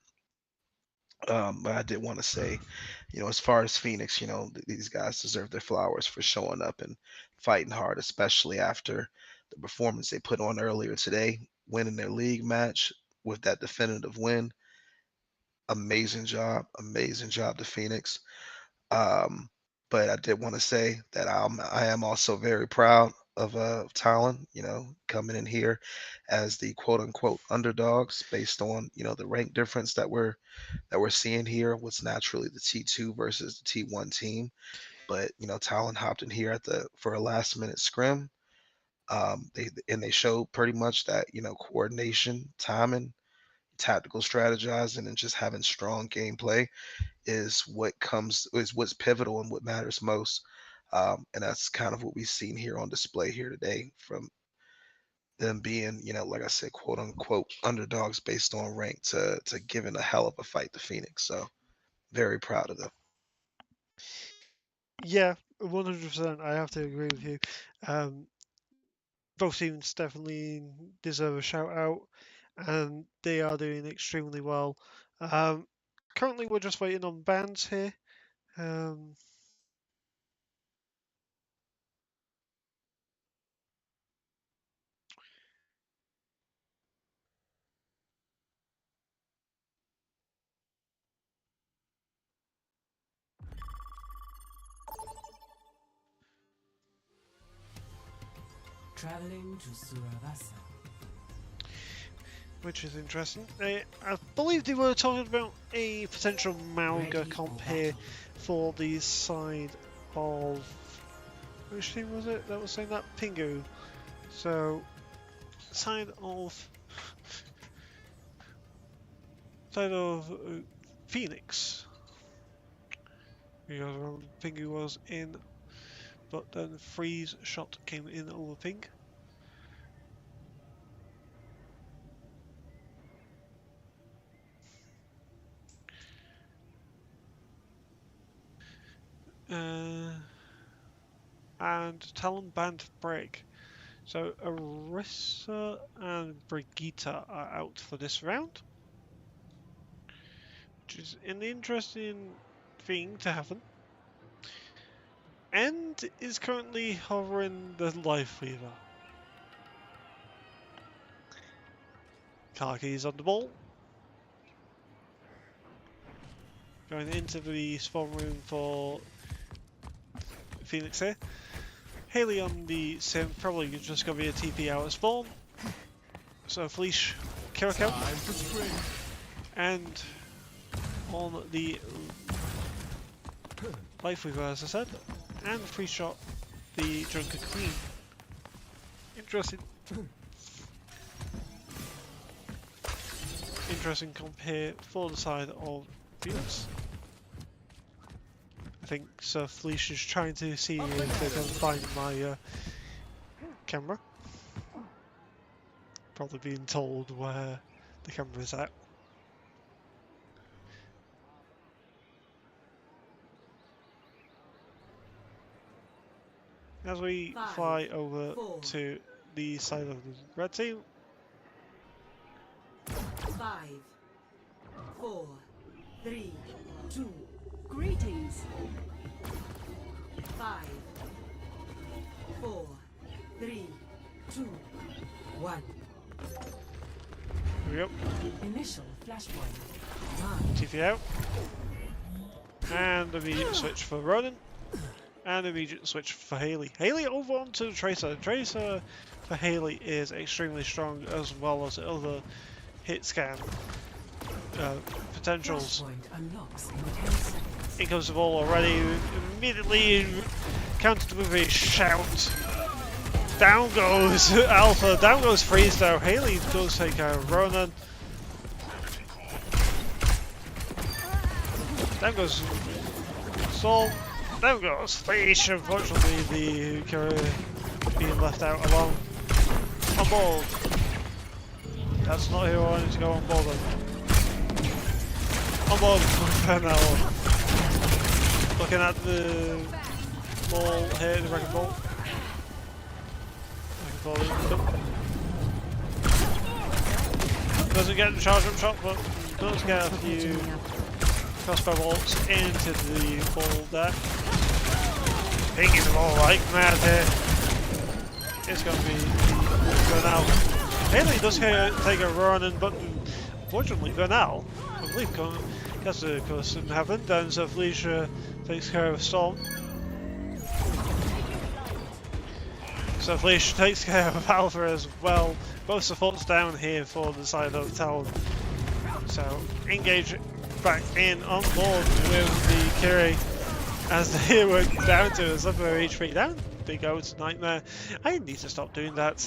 but I did want to say, as far as Phoenix, these guys deserve their flowers for showing up and fighting hard, especially after the performance they put on earlier today, winning their league match with that definitive win. Amazing job to Phoenix. Um, but I did want to say that I am also very proud of Talon, coming in here as the quote unquote underdogs based on the rank difference that we're seeing here. What's naturally the T2 versus the T1 team, but Talon hopped in here for a last minute scrim. They showed pretty much that coordination, timing, tactical strategizing, and just having strong gameplay is what's pivotal and what matters most. And that's kind of what we've seen here on display here today from them being, like I said, quote unquote underdogs based on rank to giving a hell of a fight to Phoenix. So very proud of them. Yeah, 100%. I have to agree with you. Um, both teams definitely deserve a shout out, and they are doing extremely well. Um, Currently, we're just waiting on bans here. Um, Traveling to Suravasa. which is interesting. I believe they were talking about a potential Mauga comp here for the side of... Which team was it that was saying that? Pingu. So, side of... Phoenix. Because Pingu was in, but then Freeze shot came in over Ping. And Talon banned break. So Arissa and Brigitte are out for this round, which is an interesting thing to happen. End is currently hovering the Life Weaver. Kaki's on the ball. Going into the spawn room for Phoenix here. Haley on the sim, probably just going to be a TP out of spawn. So Fleesh, Kiriko. And on the Life Weaver, as I said. And free shot the Drunken Queen. Interesting. Interesting comp here for the side of Phoenix. I think Sir Fleesh is trying to see if they can find my camera. Probably being told where the camera is at. As we fly over to the side of the red team. 5, 4, 3, 2. Greetings. 5, 4, 3, 2, 1. Here we go. Initial flashpoint. TP out. And immediate switch for Ronan. And immediate switch for Haley. Haley over onto Tracer. Tracer for Haley is extremely strong, as well as other hit scan potentials. In comes the ball already, immediately countered with a shout. Down goes Alpha, down goes Freeze though. Haley does take out Ronan. Down goes Storm. Down goes Fleesh. Unfortunately, the Kira being left out alone. On board. That's not who I wanted to go on board with. On board for now. Looking at the ball here, the wrecking ball. Doesn't get the charge up shot, but does get a few crossbow bolts into the ball there. Pinging the ball like mad here. It's going to be Vernal. Haley does take a run, but unfortunately Vernal, I believe, gets the curse in heaven. Then so Felicia takes care of Storm. So Felicia takes care of Alpha as well. Both supports down here for the side of Talon. So engage back in on board with the Kiri as they went down to a sub HP down. Big O to Nightmare. I need to stop doing that.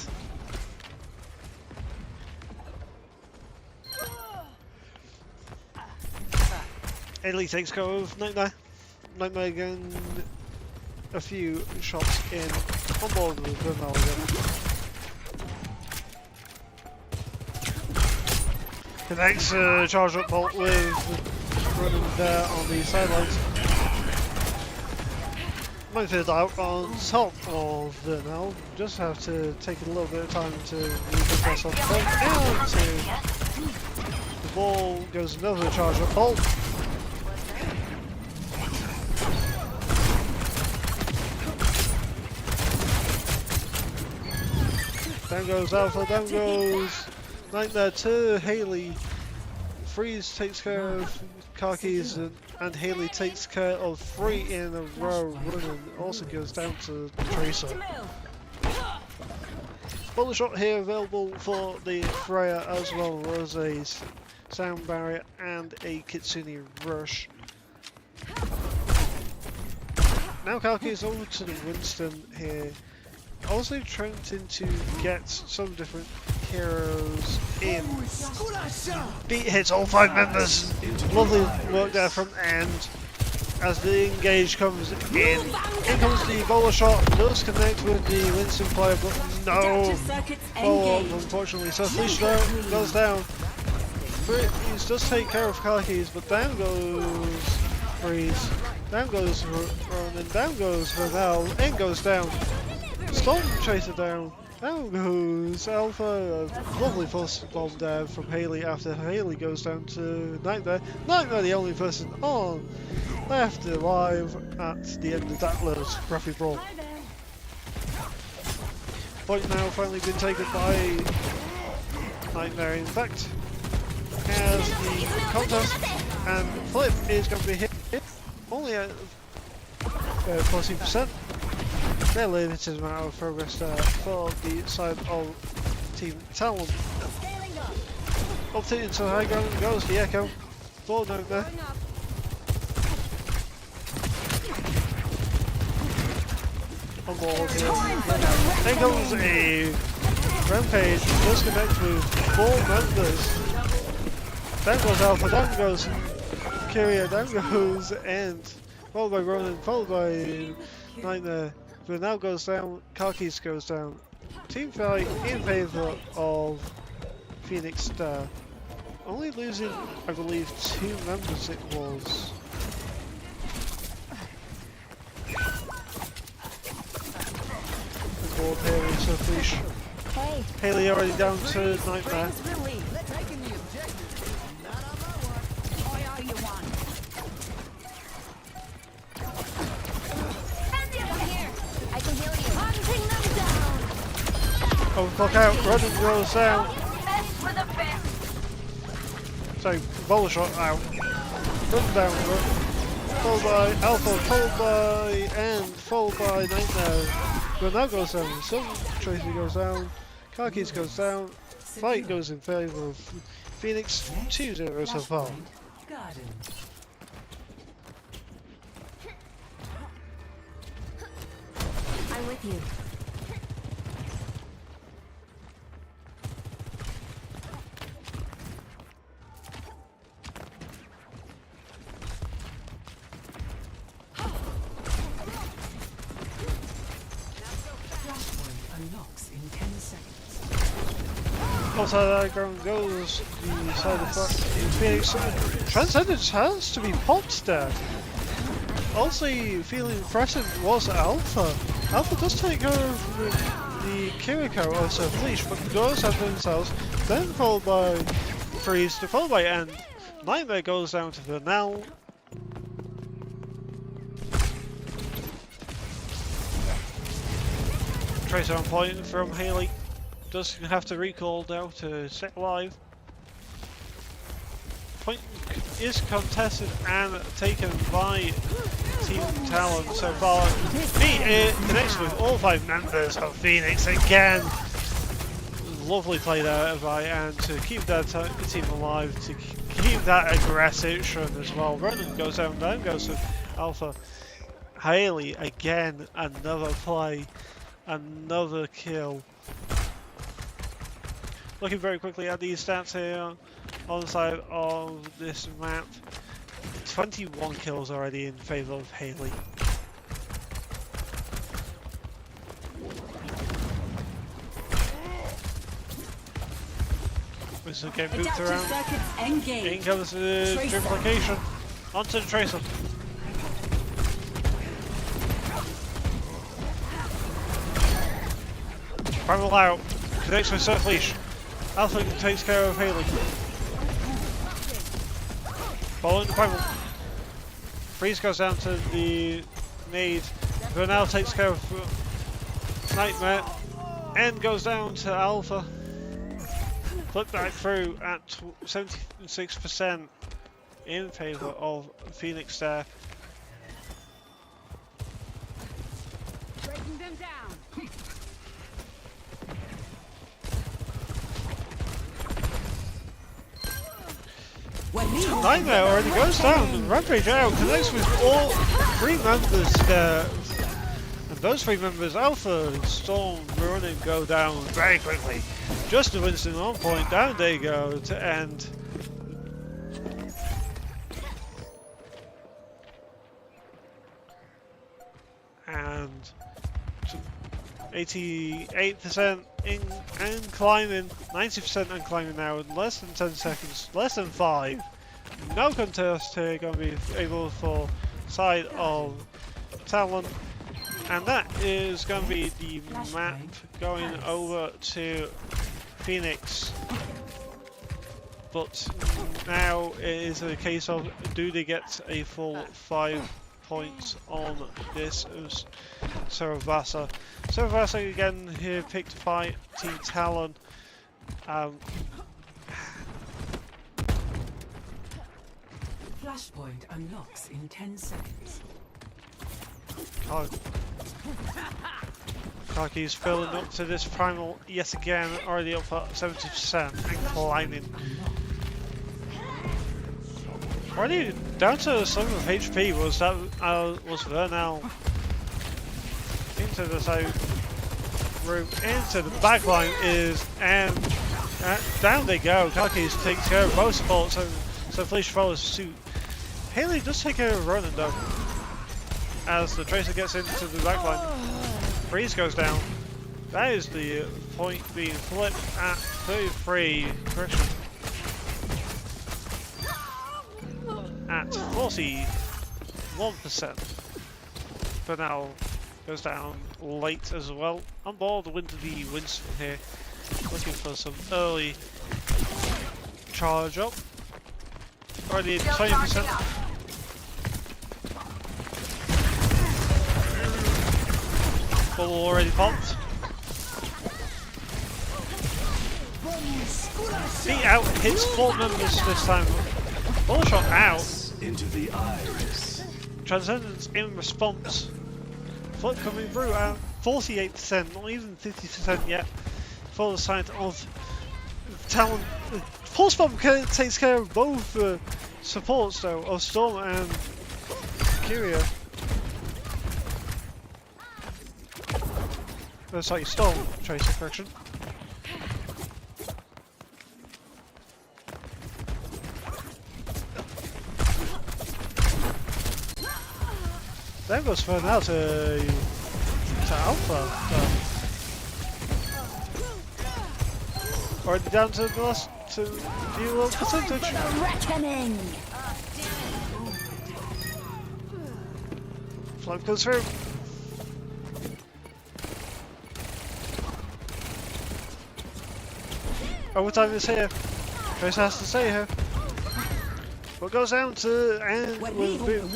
Italy takes care of Nightmare. Nightmare again. A few shots in on board with Vernal again. Connects charge up bolt with running there on the sidelines. Might out on top of Vernal. Just have to take a little bit of time to refocus on the the ball goes another charge up bolt. Down goes Alpha, down goes Nightmare to Haley. Freeze takes care of Khakis and Haley takes care of 3 in a row running. Also goes down to Tracer. Bullet shot here available for the Freya as well as a sound barrier and a Kitsune rush. Now Khakis over to the Winston here. Also trying to get some different heroes in. Beat hits all 5 members. Lovely work there from end. As the engage comes in. In comes the bowler shot. Does connect with the Winston player, but no follow-up unfortunately. So Felicia goes down. Freeze does take care of Khakis, but down goes Freeze. Down goes Ronan. Down goes Vernal. In goes down. Storm Chaser down. Down goes Alpha. A lovely first bomb there from Haley after Haley goes down to Nightmare. Nightmare the only person on left alive at the end of that little scruffy brawl. Point now finally been taken by Nightmare. In fact, as the contest and Flip is going to be hit only at 14%. They're limited amount of progress there for the side of Team Talon. Up to into the high ground goes the Echo. Full note there. On board here. There goes a Rampage. Does connect with 4 members. Down goes Alpha, down goes Kyria, down goes End. Followed by Ronan, followed by Nightmare. But now goes down, Khakis goes down. Team fight in favour of Phoenix Star. Only losing, I believe, 2 members it was. Board here with Surfish. Hey. Haley already down to Nightmare. Overclock out, Ronan goes down. So, bowler shot out. Run down, run. Followed by Alpha, followed by End, followed by Nightmare. But now goes down, Sun Tracy goes down, Khakis goes down, fight goes in favour of Phoenix, 2-0 so far. I'm with you. Left side ground goes the side of Phoenix. Transcendence has to be popped there. Also feeling threatened was Alpha. Alpha does take care of the Kiriko of Surf Leash, but goes after themselves, then followed by Freeze, followed by End. Nightmare goes down to Vernal. Tracer on point from Haley. Does have to recall now to stay alive. Point is contested and taken by Team Talon so far. It connects with all 5 members of Phoenix again. Lovely play there by Anne to keep that team alive, to keep that aggression as well. Ronan goes down goes to Alpha. Haley again, another play, another kill. Looking very quickly at these stats here on the side of this map. 21 kills already in favour of Haley. This is getting moved around. In comes the duplication. Onto the Tracer. Primal out. Connects with Surf Leash. Alpha takes care of Haley. Following the Primal. Freeze goes down to the nade. Vernal takes care of Nightmare. End goes down to Alpha. Flip back through at 76% in favour of Phoenix there. Breaking them down. Nightmare already goes down. Rampage out connects with all 3 members there. And those 3 members, Alpha, Storm, Ronan, go down very quickly. Just a Winston on point, down they go to End. And 88% and climbing, 90% and climbing now in less than 10 seconds, less than 5. No contest here, going to be able for side of Talon. And that is going to be the map going over to Phoenix. But now it is a case of, do they get a full 5 points on this Saravasa. Saravasa again here picked by Team Talon. Flashpoint unlocks in 10 seconds. Kaki's filling up to this primal yet again, already up for 70% and climbing. Already down to 7 of HP was Vernal. Into the side room, into the back line is and down they go. Kaki's takes care of both supports, so Fleece follows suit. Haley does take care of Ronan though, as the Tracer gets into the back line. Freeze goes down. That is the point being flipped at 33. Correction. At 41%. For now, goes down late as well. On board the Winterly Winston here, looking for some early charge up. Already 20%. Ball already popped. Feet out, hits 4 members this time. Ball shot out. Into the iris. Transcendence in response. Flip coming through at 48%, not even 50% yet. For the side of Talon. Pulse Bomb takes care of both supports though, of Storm and Kyria. Sorry, Storm, Tracer, correction. Then goes for now to Alpha. Already down to the last to few percentage. Reckoning. Flank goes through. Overtime is here. Tracer has to stay here. What goes down to and will boom.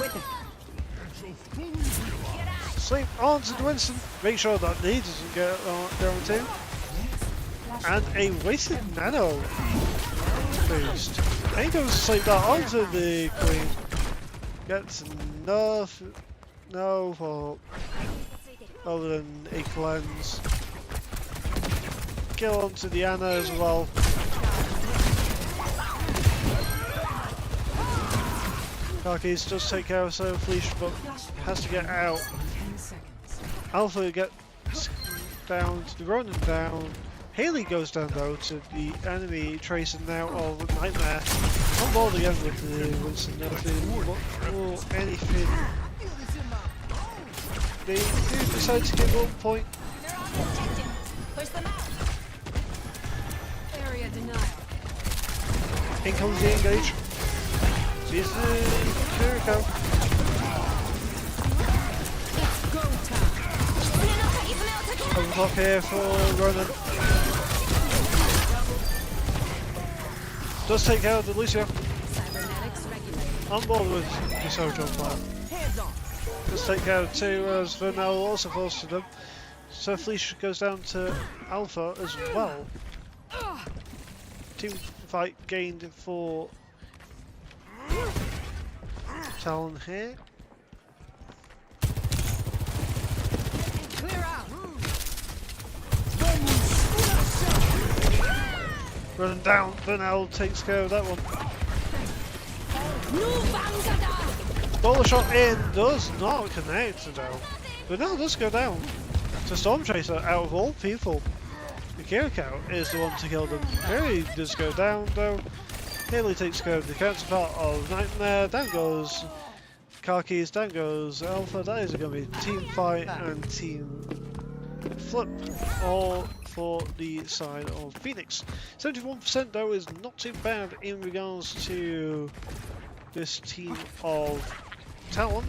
Sleep on to Winston. Make sure that he doesn't get down too. And a wasted nano boost. And he goes to sleep that onto the Queen. Gets enough. No fault. Other than a cleanse. Kill onto the Anna as well. Karkis does take care of Soul Fleece, but has to get out. Alpha gets down to the Ronin down. Haley goes down though to the enemy Tracer now of Nightmare. On board again with the Winston, nothing look for anything. They do decide to give 1 point. Area denial. In comes the engage. Sees the Kiriko. Go time. Overclock here for Ronan. Does take care of the Lucio. Cybernetics regulated. On board with the Sojourn plan. Hands on. Does take care of 2 as Vernell also falls to them. So Fleece goes down to Alpha as well. Team fight gained for Talon here. Clear out. Running down, Vernell takes care of that one. Bowler shot in does not connect though. Vernell does go down. So Storm Chaser, out of all people, the Kiriko is the one to kill them. Harry does go down though. Haley takes care of the counterpart of Nightmare. Down goes Karkis, down goes Alpha. That is going to be team fight and team flip, all for the side of Phoenix. 71% though is not too bad in regards to this team of Talon.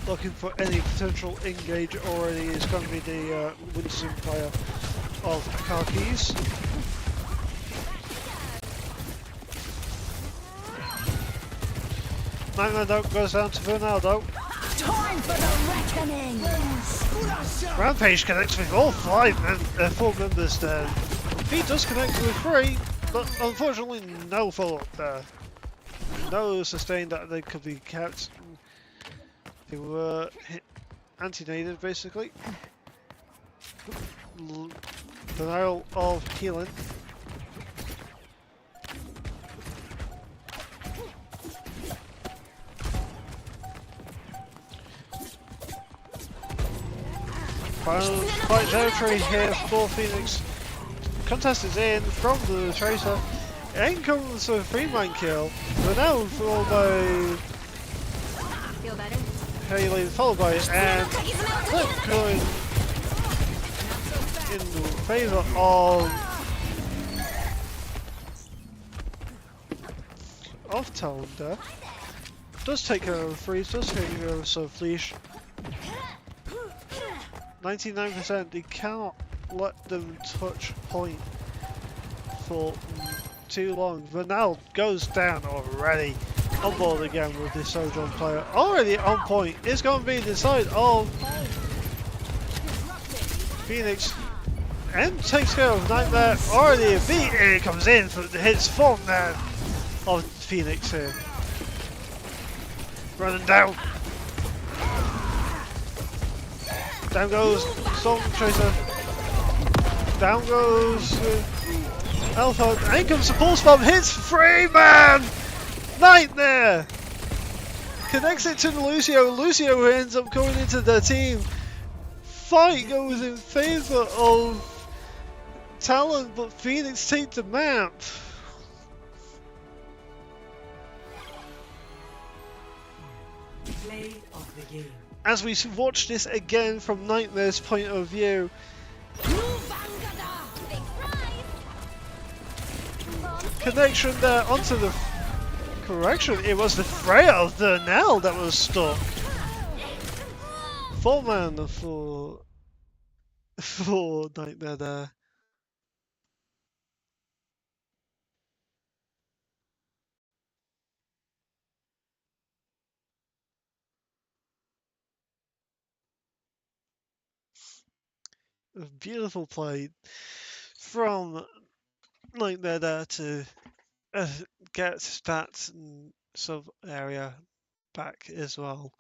Looking for any potential engage already is going to be the Winston player of Karkis. Nightmare though goes down to Ronaldo. Time for the reckoning. Rampage connects with all 4 members there. He does connect with 3, but unfortunately no follow-up there. No sustain that they could be kept. They were anti-nated basically. Denial of healing. Final fight territory here for Phoenix. Contest is in from the Tracer. In comes a 3-man kill. But now followed by Feel better? Haley, followed by and Flip going in favour of Talon there. Does take care of Freeze, does take care of Fleece. 99%, they cannot let them touch point for too long. Vernell goes down already. On board again with this Sojourn player. Already on point. It's going to be the side of Phoenix. And takes care of Nightmare. Already a beat. Here it comes in for the hits from there of Phoenix here. Running down. Down goes Storm Tracer. Down goes Alpha. And comes the pulse bomb. Hits 3-man. Nightmare. Connects it to the Lucio. Lucio ends up going into the team. Fight goes in favour of Talon, but Phoenix take the map. Play of the game. As we watch this again from Nightmare's point of view, connection there onto the correction. It was the Freya of the Nell that was stuck. 4 man for Nightmare there. A beautiful play from Nightmare there to get that sub area back as well.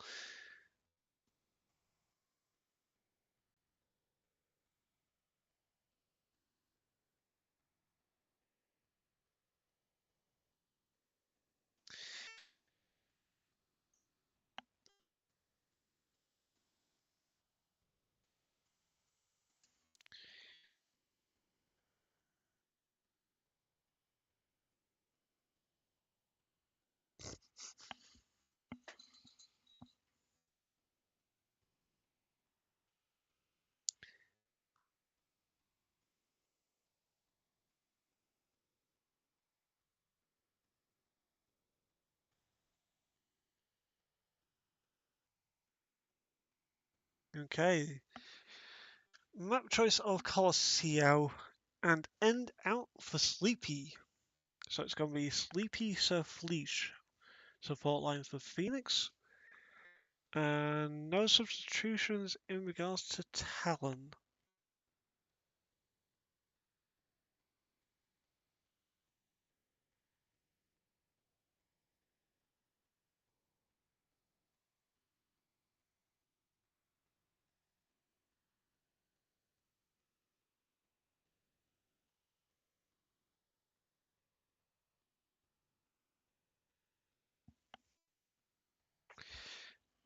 Okay. Map choice of Colosseo and end out for Sleepy. So it's going to be Sleepy Sir Fleesh. Support line for Phoenix. And no substitutions in regards to Talon.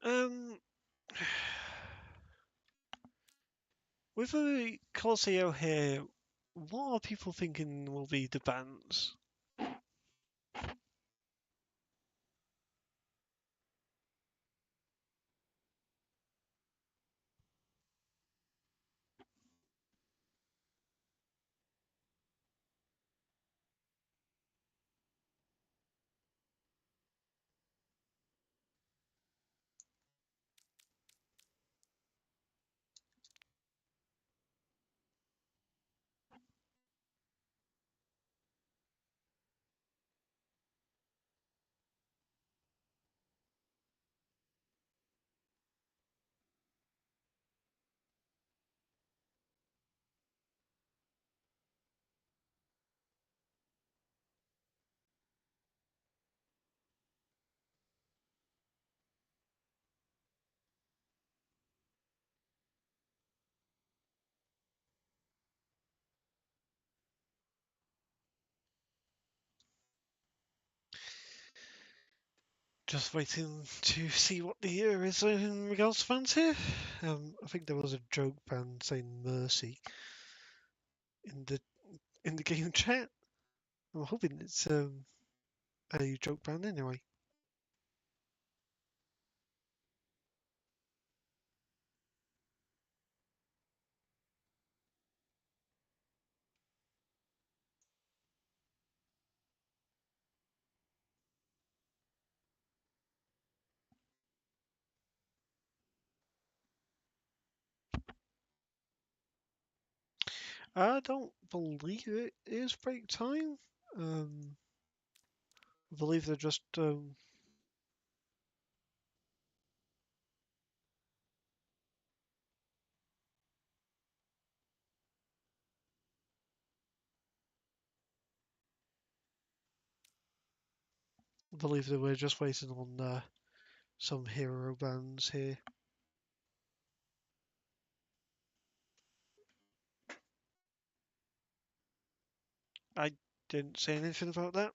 Um, with the Colosseo here, what are people thinking will be the bans? Just waiting to see what the year is in regards to fans here. I think there was a joke ban saying mercy in the game chat. I'm hoping it's a joke ban anyway. I don't believe it is break time. I believe they're just I believe that we're just waiting on some hero bans here. I didn't say anything about that.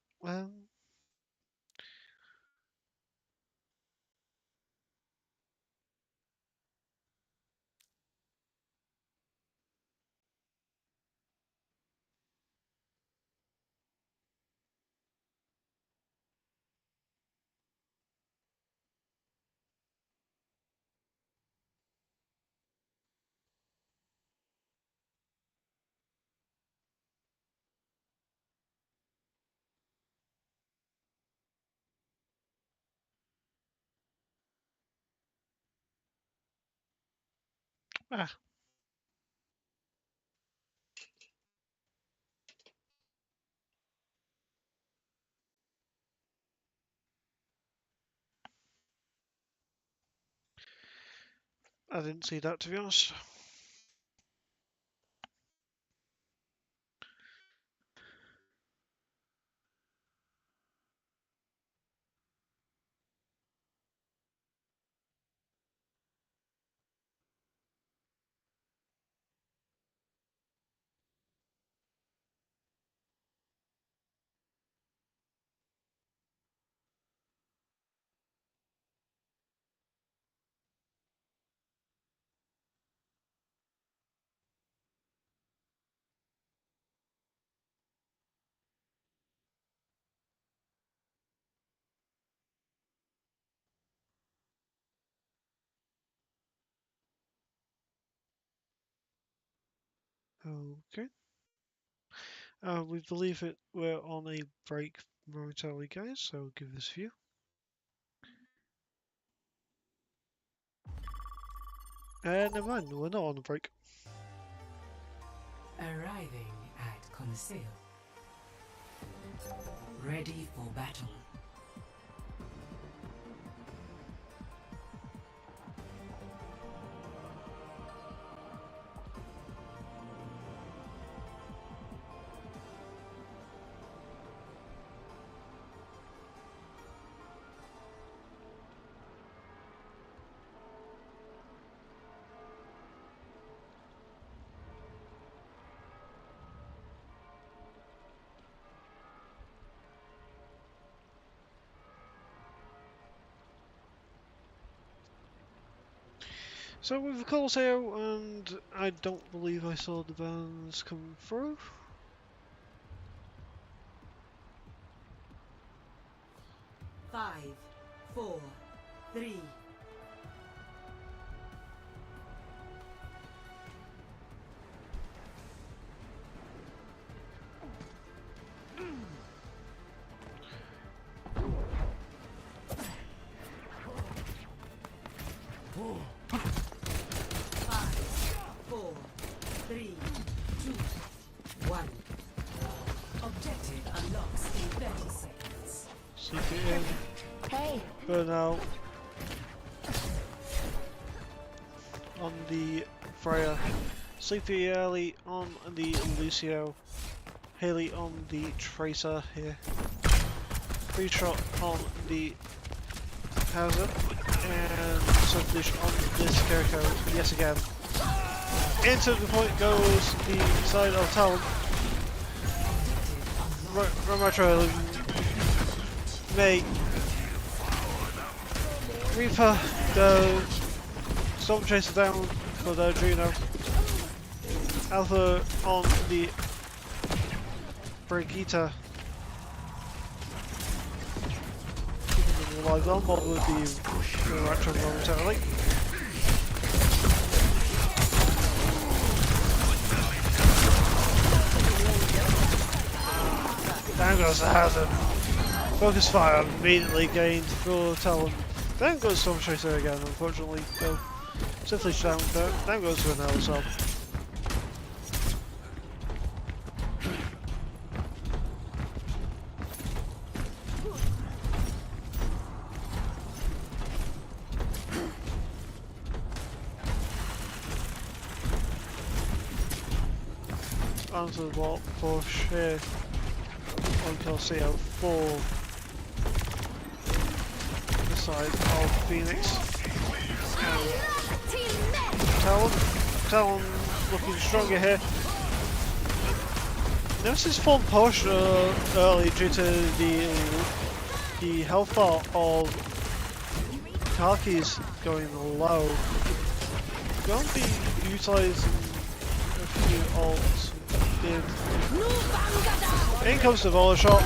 Ah. I didn't see that, to be honest. Okay. We believe it. We're on a break momentarily, guys, so give us a few. Never mind, we're not on a break. Arriving at Conseil. Ready for battle. So with the calls here, and I don't believe I saw the bans come through. Five, four, three. Five, four, three, two, one. Objective unlocks in 30 seconds. CPN, Hey, Burnout on the Freya, Sleepy Early on the Lucio, Haley on the Tracer here, Free Shot on the Hauser, and Subdish on this Jericho yet again. Into the point goes the side of Talon. Retro May Reaper go Storm Chaser down for the Juno. Alpha on the Brigitte. Keeping them alive on, what would be Retro momentarily. Down goes the hazard. Focus fire immediately gained for Talon. Down goes Storm Chaser again, unfortunately. So simply down goes for an L-Sub. Onto the wall push here. On Corsair for the side of Phoenix. Talon looking stronger here. Notice his full push early due to the health bar of Karki's going low. Going to be utilising a few ults. In comes the volley shot,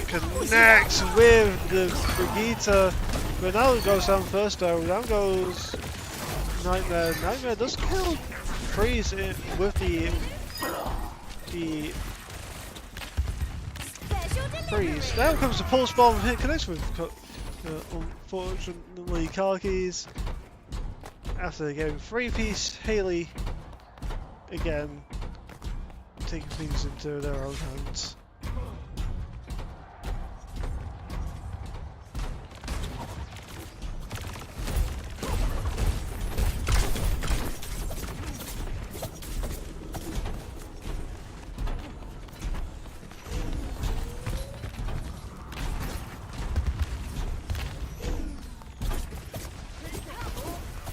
connects with the Brigitte, but now it goes down first though, down goes Nightmare. Nightmare does kill Freeze with the Freeze. Now comes the Pulse Bomb, hit connects with unfortunately Karki's. after getting 3-piece, Haley again taking things into their own hands.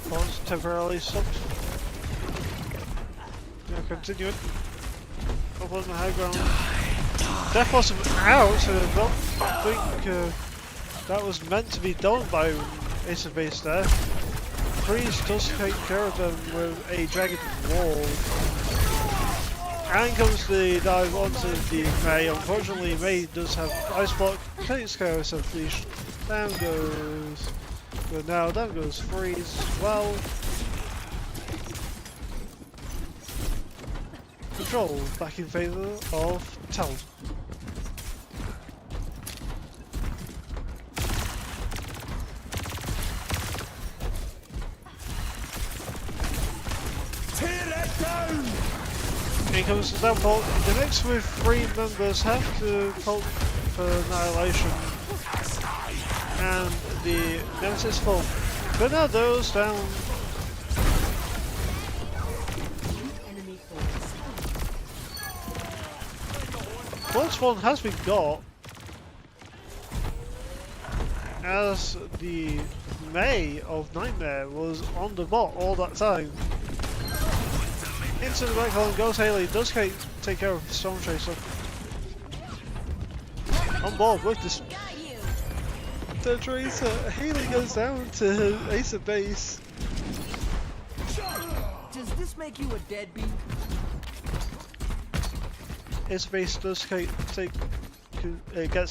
Pause temporarily stopped. Now continuing. Up on the high ground. Death was out, so I don't think that was meant to be done by Ace of Base there. Freeze does take care of them with a Dragon Wall. And comes the dive onto the May. Unfortunately, May does have Ice Block, takes care of some Fleesh. Down goes. But now down goes Freeze as well. Control back in favour of Talon. Here comes the downfall. The next with 3 members have to call for annihilation. And the Nemesis fall. Bernardo's down. Once one has been got, as the May of Nightmare was on the bot all that time. Into the backline goes Haley, does take care of the Storm Chaser. On board with the Tracer, Haley goes down to Ace of Base. Does this make you a deadbeat? Ace of Base does gets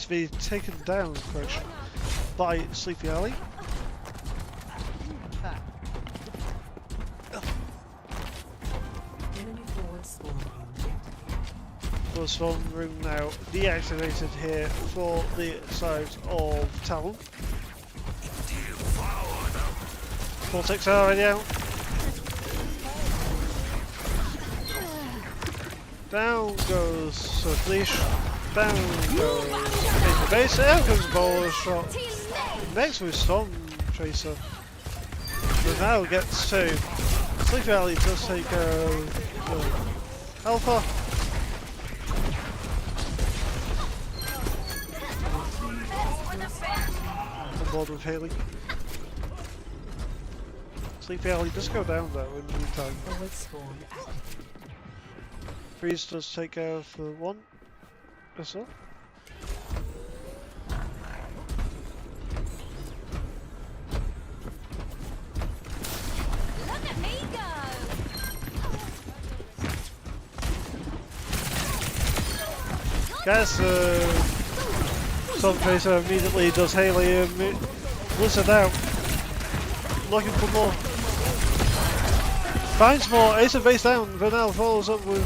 to be taken down by Sleepy Alley. The Storm Room now deactivated here for the side of Talon. Vortex are already out. Down goes Fleesh. Down goes Ace of Base. Out comes Bowler Shot. Next with Storm Tracer. But now gets to Sleepy Alley does take care of Alpha. On board with Haley. Sleepy Alley does go down though in the meantime. Freeze does take care of one as well. Look at me go! Guys, Storm Tracer immediately does Haley and Blizzard out. Looking for more. Finds more, Ace of Base down, Vernell follows up with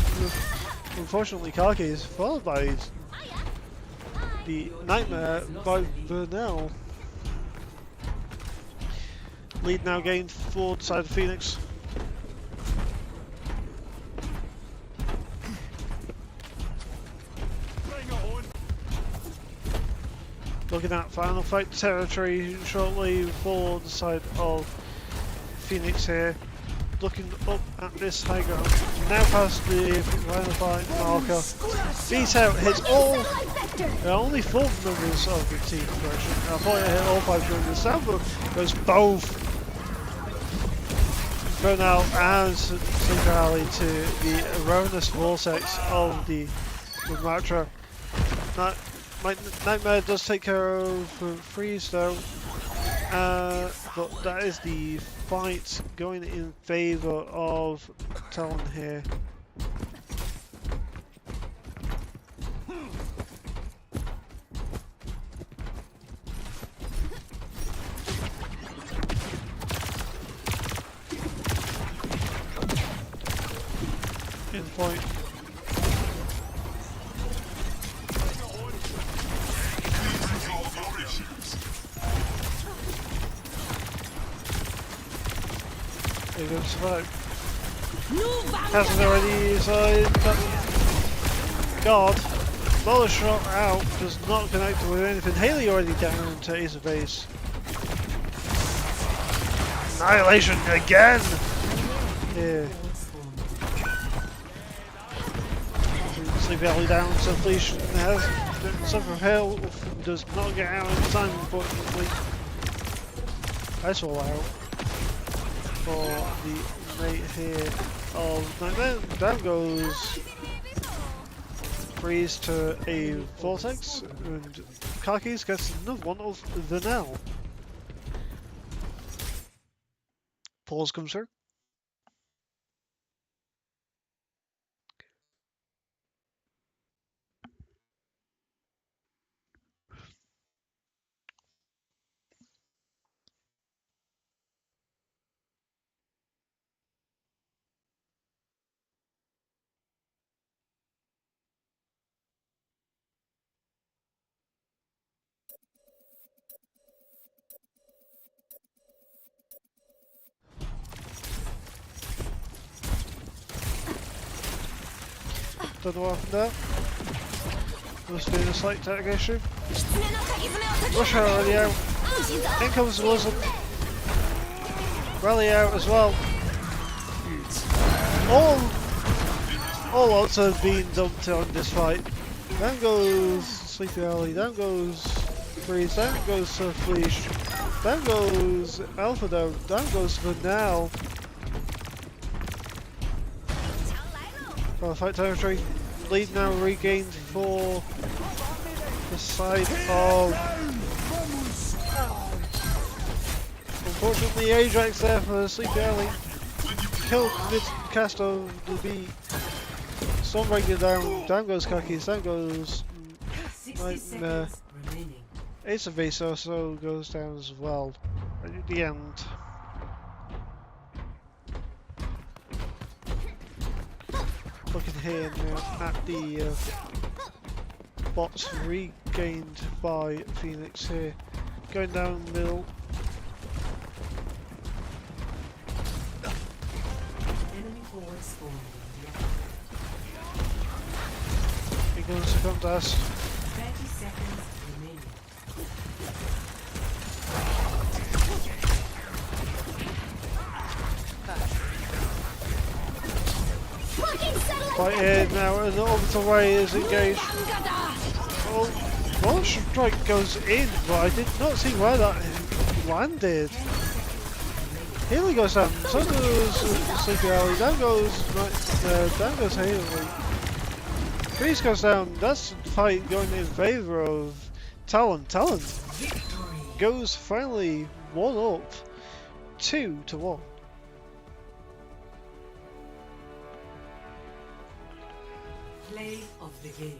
unfortunately Karki's, followed by the Nightmare by Vernell. Lead now gained forward side of Phoenix. Looking at final fight territory shortly for the side of Phoenix here. Looking up at this high ground. Now past the final fight marker. Beat out, hits all. There are only 4 members of the team correction. I thought it hit all 5 members. Sambo goes both. Bernal and Sleepy Alley to the erroneous vortex of the Matra. Nightmare does take care of Freeze though, but that is the fight going in favour of Talon here. In point. They're going to survive. Hasn't already decided, but God, another shot out does not connect with anything. Haley already down to Ace of Base. Annihilation again! Yeah. Sleepy Alley down, so Felicia has suffered health, does not get out in time, unfortunately. That's all out for the mate here of Nightmare. Down goes Freeze to a Vortex, and Kakis gets another one of the Nell. Pause comes through. Don't know what happened there. Must have been a slight tech issue. Rush hour already out. In comes the Blizzard. Rally out as well. All odds have been dumped on this fight. Down goes Sleepy Alley, down goes Freeze, down goes Fleesh, down goes Alpha Dome, down goes Vanal. Fight territory. Lead now regained for the side of... Unfortunately, Ajax there for Sleepy Alley. Killed mid-cast of the B. Stormbreaker down, down goes Kakis, down goes Nightmare. Ace of Base also goes down as well. Right at the end. Looking here now at the bots regained by Phoenix here. Going down the middle. Enemy forward spawn. He goes to contest. 30 seconds remaining. Fight here now, and the orbital ray is engaged. Oh, one strike goes in, but I did not see where that landed. Haley goes down, so goes Sleepy Alley, down goes Haley. Freeze goes down, that's the fight going in favour of Talon. Talon goes finally 1 up, 2-1. Play of the game.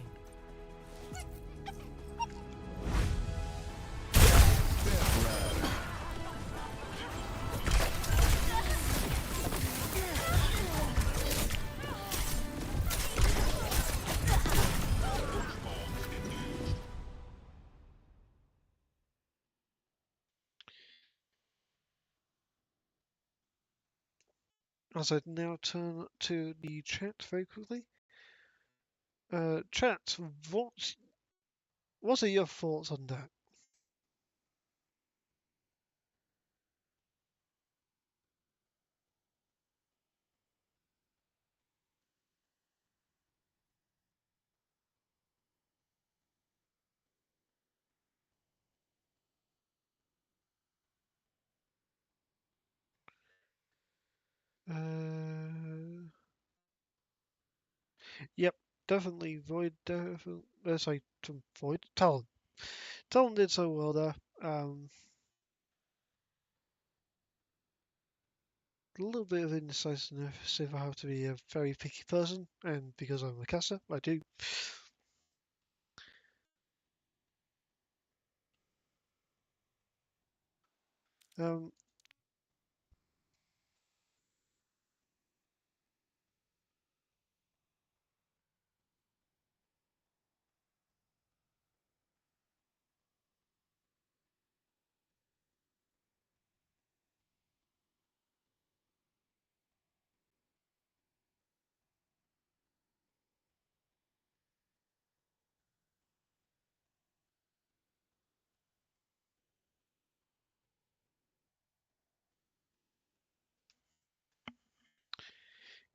As I now turn to the chat very quickly. Chat, what are your thoughts on that? Yep, definitely Void. Definitely, sorry, Void. Talon. Talon did so well there. A little bit of indecisiveness if I have to be a very picky person, and because I'm a caster, I do. Um,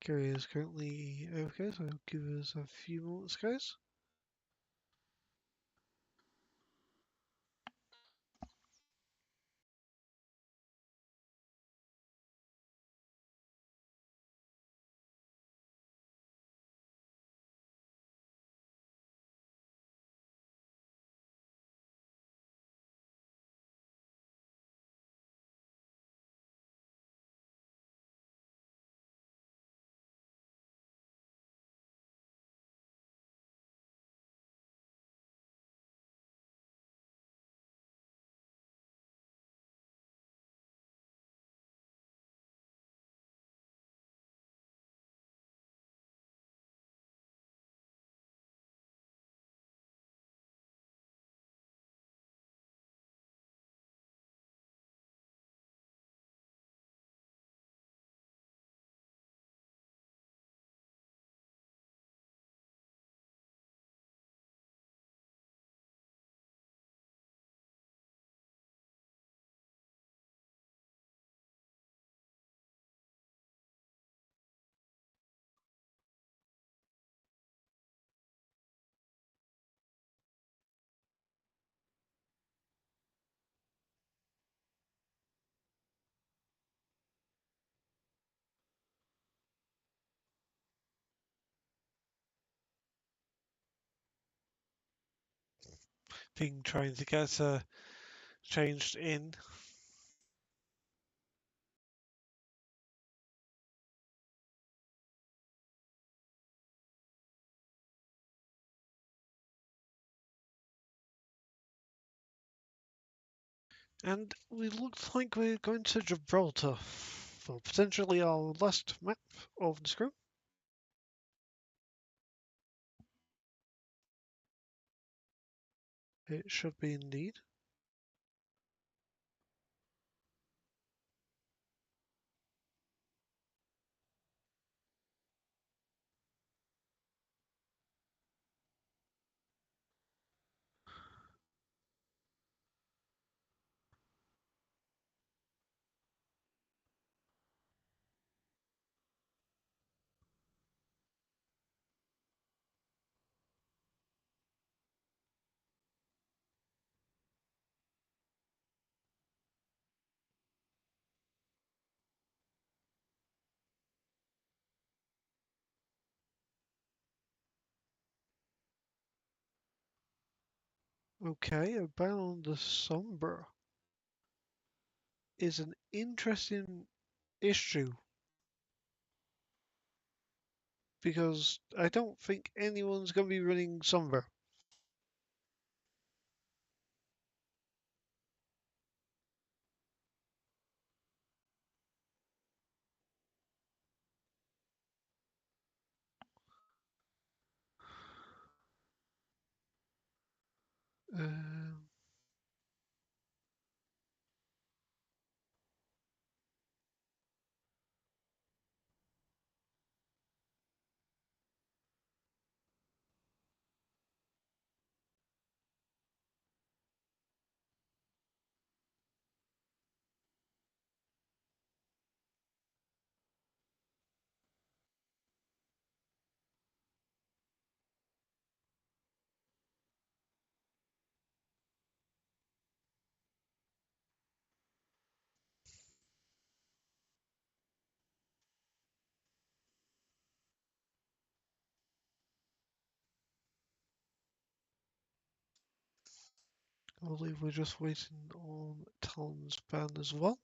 Gary is currently okay, so give us a few moments, guys. Been trying to get changed in. And we look like we're going to Gibraltar for potentially our last map of the scrim. It should be indeed. Okay, about the Sombra is an interesting issue because I don't think anyone's going to be running Sombra. Um, I believe we're just waiting on Talon's ban as well.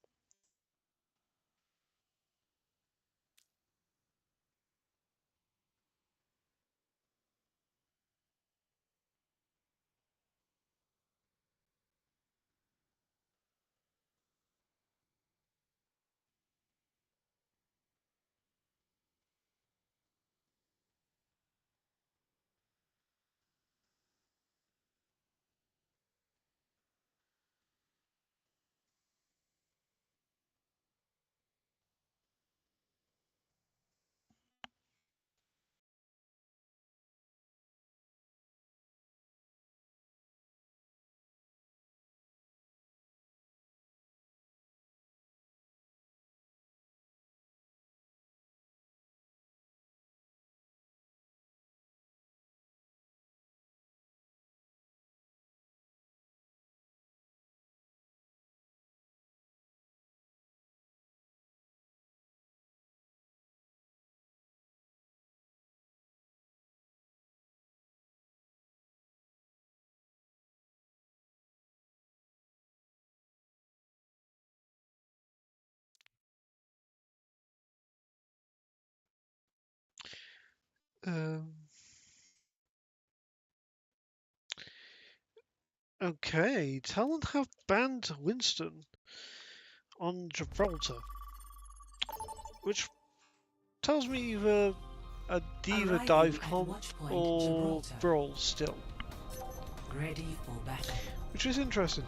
Um, okay, Talon have banned Winston on Gibraltar, which tells me either a Diva Arriving dive at comp Watchpoint or Gibraltar. Brawl still, Ready for battle. which is interesting.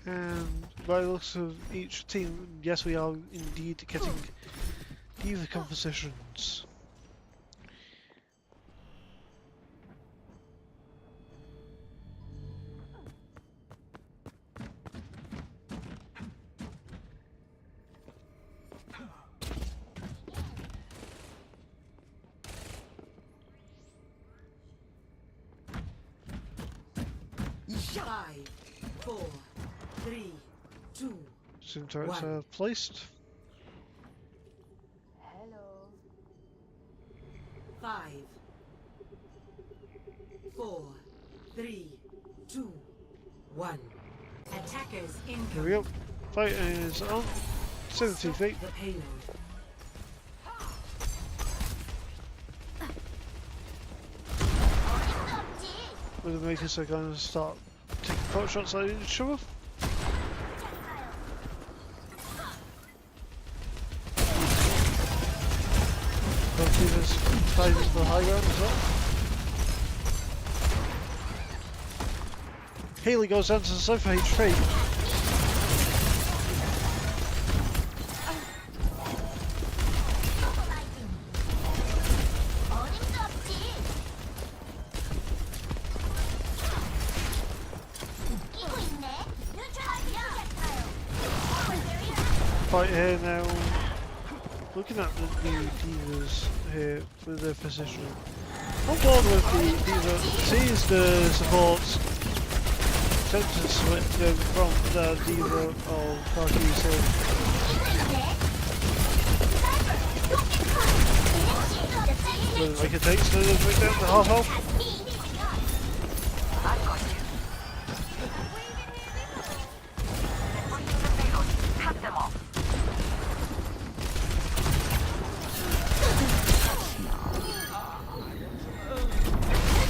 And by the looks of each team, yes, we are indeed getting Diva compositions. Five, 4, 3, 2. Sim turrets are placed. 5, 4, 3, 2, 1. Attackers incoming. Here we go. Fight is on. 70 feet. The payload. Where the makers are going to start taking pot shots at each other. Both teams fighting for the high ground as well. Haley goes down to the sofa HP. Fight here now. Looking at the Divas here with their position. On board with the Diva sees the supports. Attempts to split them from the Diva of Karki's here. Doesn't make it takes the bring down to half health.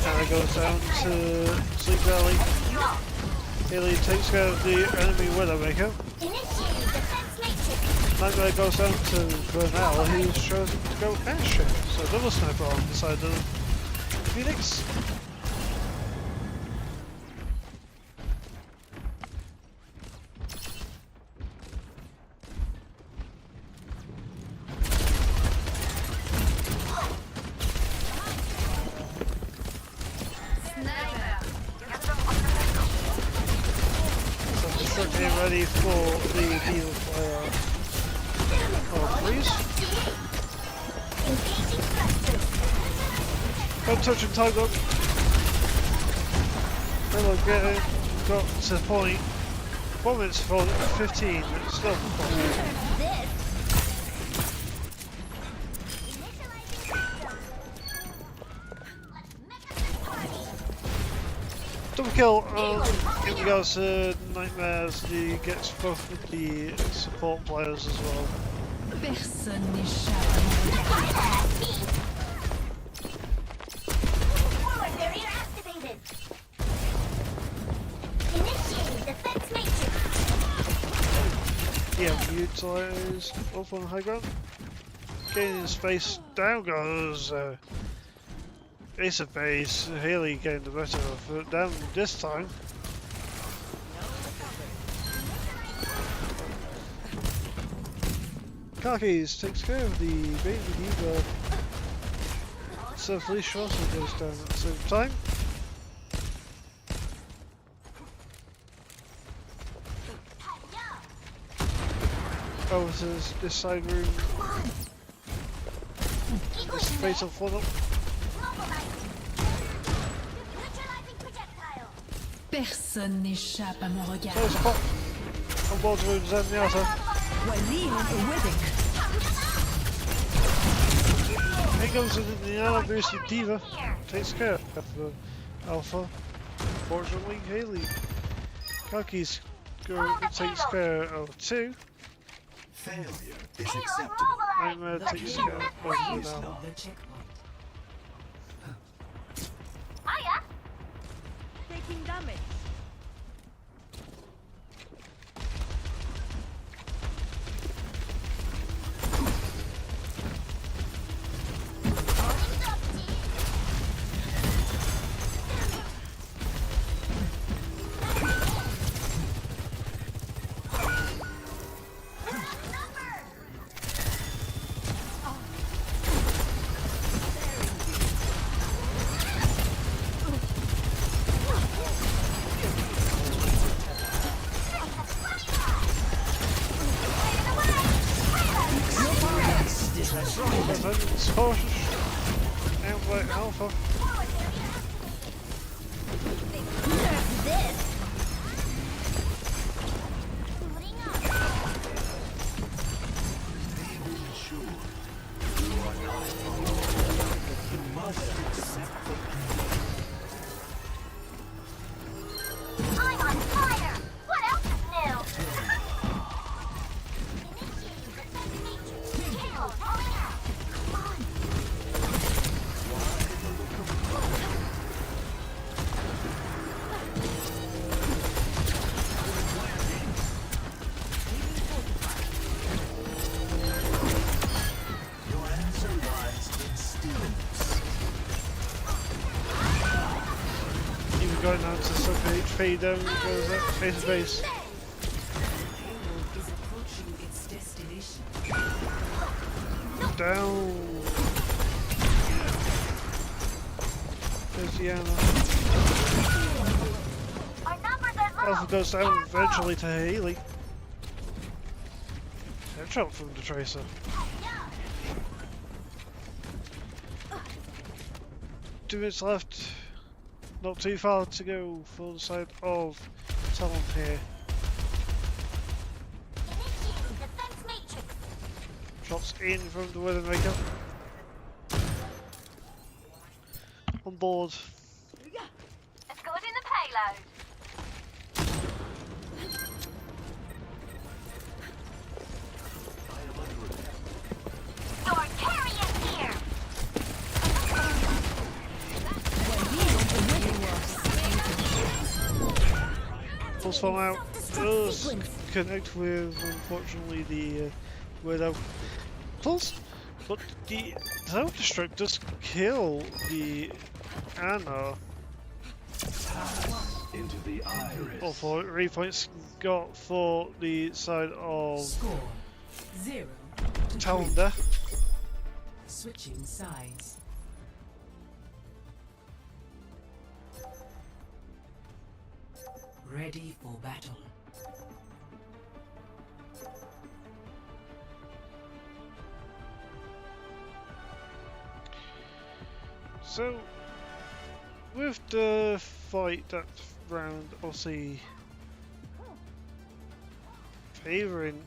And it goes down to Sleep Valley. Haley takes care of the enemy Widowmaker. Nightmare goes down to Bernal, who's chosen to go airship. So double sniper on the side of Phoenix. Getting ready for the Diva player. Oh, please. Don't touch him, Tiger. Hello, get it. Got to the point. 1 minute for 15. It's still double kill in regards to Nightmares. He gets both of the support players as well. Personne n'échappe. utilised up on high ground. Gaining space, down goes Ace of Base. Haley getting the better of it. Down this time. Khakis takes care of the baby diva. So Felicia also goes down at the same time. Oh, this side room. This fatal funnel. Personne n'échappe à mon regard. There's Pop. On board with Zenyatta. Here goes the Zenyatta boosted Diva. Takes care of the Alpha. Fortunately, Haley. Kaki's takes care of 2. Failure is acceptable. Nightmare takes care of both of them now. The checkpoint. Taking damage. Outright Alpha. I'm on fire! What else is new? Talon rolling out. Come on. Your answer lies in stillness. Even going down to sub HP, down goes that face to face. Payload is approaching its destination. Down. There's Diana. Our numbers are low. Alpha goes down eventually to Haley. Headshot from the Tracer. 2 minutes left. Not too far to go for the side of Talon here. Initiating defense matrix. Shots in from the Weathermaker. On board. Escorting the payload. Your carrier here. Pulse form out. Does connect with, unfortunately, the Weather Pulse. But the self-destruct does kill the Anna. Into the iris. Or for 3 points got for the side of Score 0 to Talon 3. there. Switching sides. Ready for battle. So, with the fight that round, obviously favouring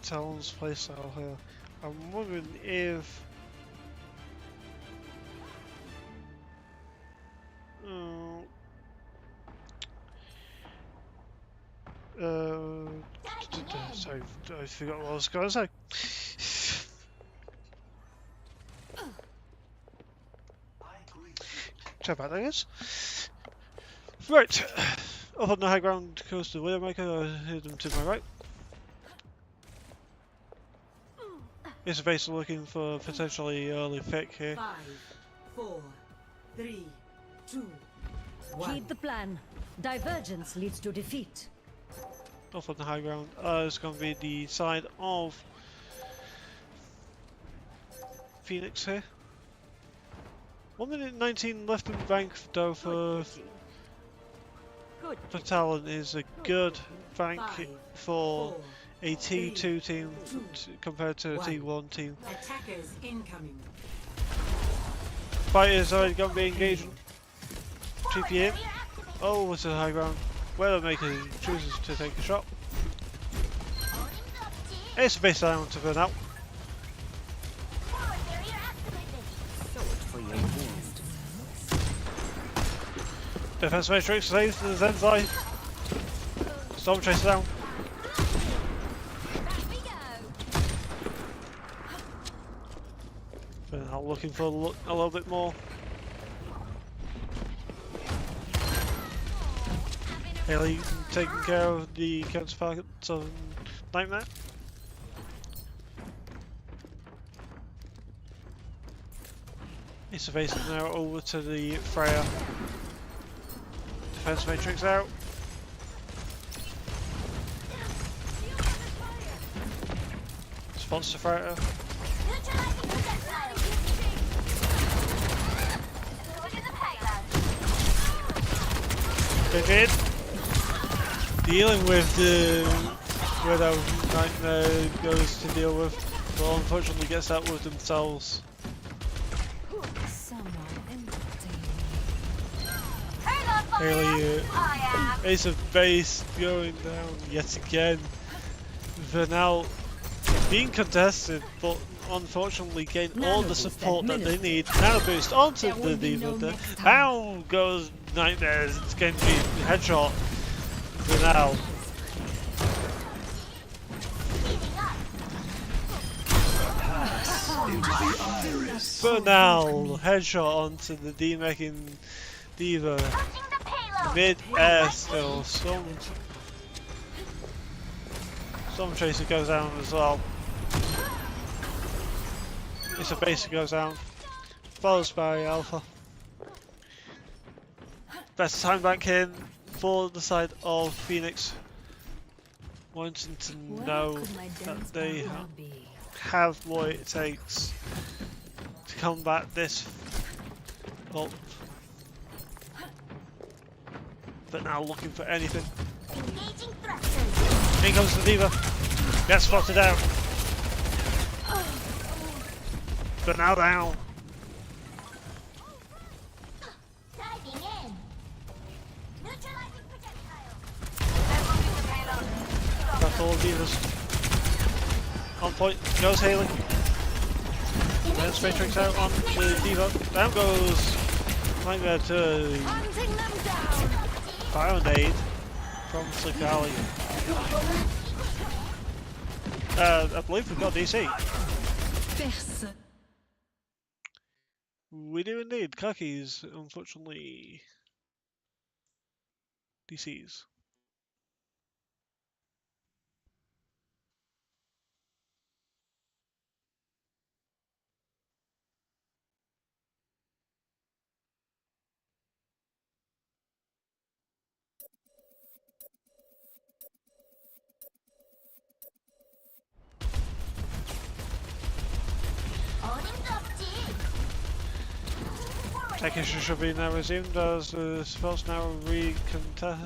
Talon's playstyle here, I'm wondering if sorry, I forgot what I was going to say. Check about that, I guess. Right, up on the high ground goes the Widowmaker. I hear them to my right. It's basically looking for potentially early pick here. 5, 4, 3, 2, 1. Heed the plan. Divergence leads to defeat. Off on the high ground. It's going to be the side of Phoenix here. 1 minute 19 left in the bank though for Talon is a good bank for a T2 team compared to a T1 team. Attackers incoming. Fighters are going to be engaging. TP in. Oh, it's a high ground. Maker chooses to take a shot. It's a base down to burn out. Defense Matrix saves the Zen's life. Storm Chaser down. Burn out looking for a little bit more. Haley taking care of the counterparts of Nightmare. It's evasive now over to the Freya. Defense Matrix out. Spots the Freya. They did. Dealing with the Widow Nightmare goes to deal with, but unfortunately gets out with themselves. Haley, Ace of Base going down yet again. Vernal being contested, but unfortunately gain all the support that they need. Now boost onto the Diva. Down goes Nightmares. It's going to be headshot. Vernal. Vernal headshot onto the D-making Diva. Mid-air still. Storm Chaser goes down as well. It's a basic goes down. Follows by Alpha. Best time back in for the side of Phoenix. Wanting to know that they have what it takes to combat this up. But now looking for anything. In comes the Diva. Gets spotted out. But now down. Diving in. Neutralizing projectile. That's all Divas. On point goes Haley. Then Matrix out on the Diva. Down goes Nightmare to Fire Nade from Slikali. I believe we've got DC. Personne. We do indeed. Kaki's unfortunately DCs. Tech issue should be now resumed as the spells now reconvert.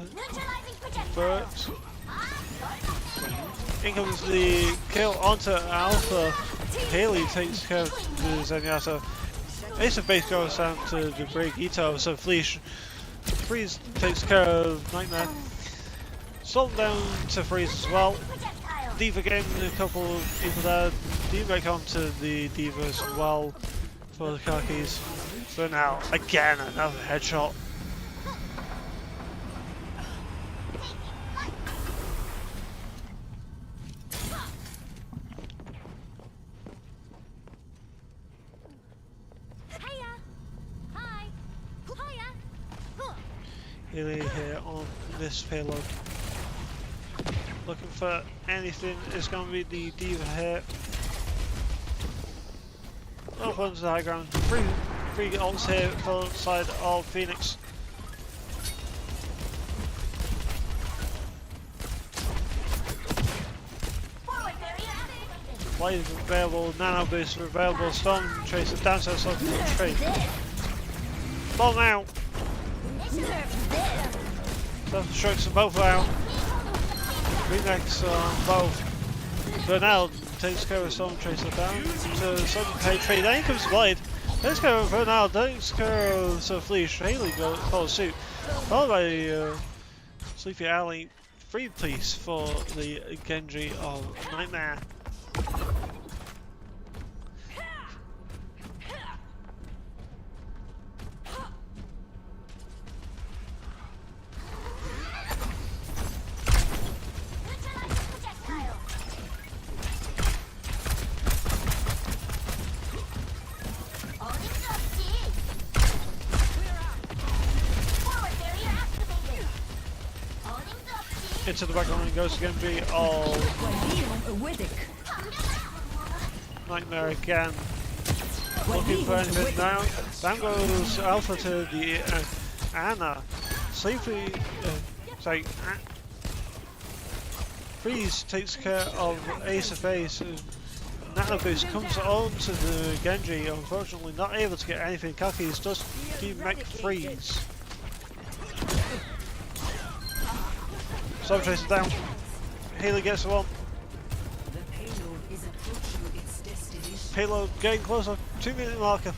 In comes the kill onto Alpha. Haley takes care of the Zenyatta. Ace of Base goes down to the Brigitte, so Freeze takes care of Nightmare. Salt down to Freeze as well. Diva getting a couple of people there. D-Make onto the Diva as well for the Kakis. So now, again, another headshot. Haley here on this payload. Looking for anything. It's going to be the Diva here. up onto the high ground. Three ults here for the side of Phoenix. Blade is available, Nano Boost is available, Storm Tracer, Downside Slug, Trade. Bomb out! Self-destructs are both out. Phoenix on both. Bernal takes care of Storm Tracer down to Southern Pay Trade. Then comes Blade. Takes care of Bernal, takes care of Fleesh. Haley follows suit. Followed by Sleepy Alley. Free piece for the Genji of Nightmare. Into the back line goes to Genji. Oh, Nightmare again. Looking for anything now. Down goes Alpha to the Anna. Sleepy. Sorry. Freeze takes care of Ace of Ace. Nano Boost comes on to the Genji. Unfortunately, not able to get anything. Kaki's just keep Mech Freeze. Storm Tracer down. Haley gets the one. Payload getting closer. 2-minute marker.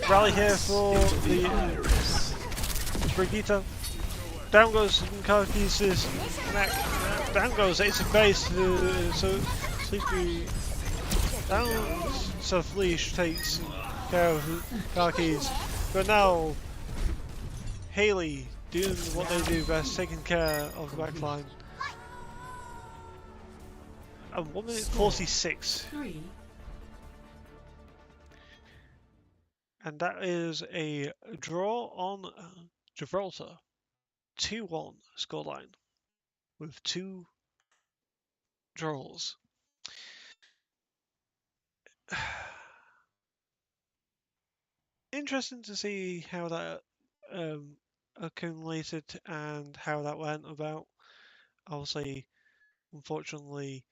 Rally here for the Brigitte. Down goes Kaki's neck. Down goes Ace of Base. So Sleepy. Down so Fleesh takes care of Kaki's. But now Haley doing what they do best, taking care of the backline. And 1 minute 46. And that is a draw on Gibraltar. 2-1 scoreline with 2 draws. Interesting to see how that accumulated and how that went about. Obviously, unfortunately,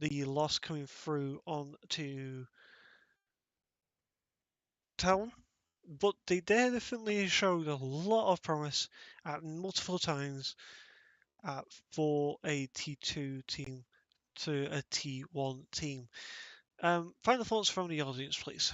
the loss coming through on to Talon, but they definitely showed a lot of promise at multiple times for a T2 team to a T1 team. Final thoughts from the audience, please.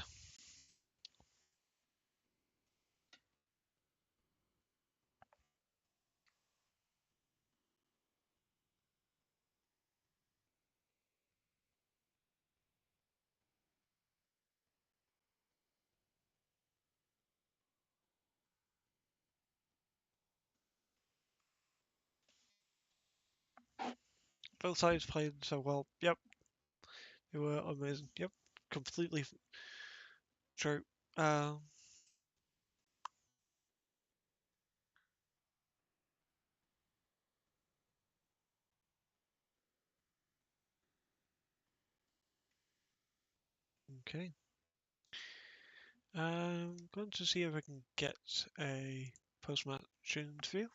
Both sides played so well. Yep, they were amazing. Yep, completely true. Okay. I'm going to see if I can get a post-match interview.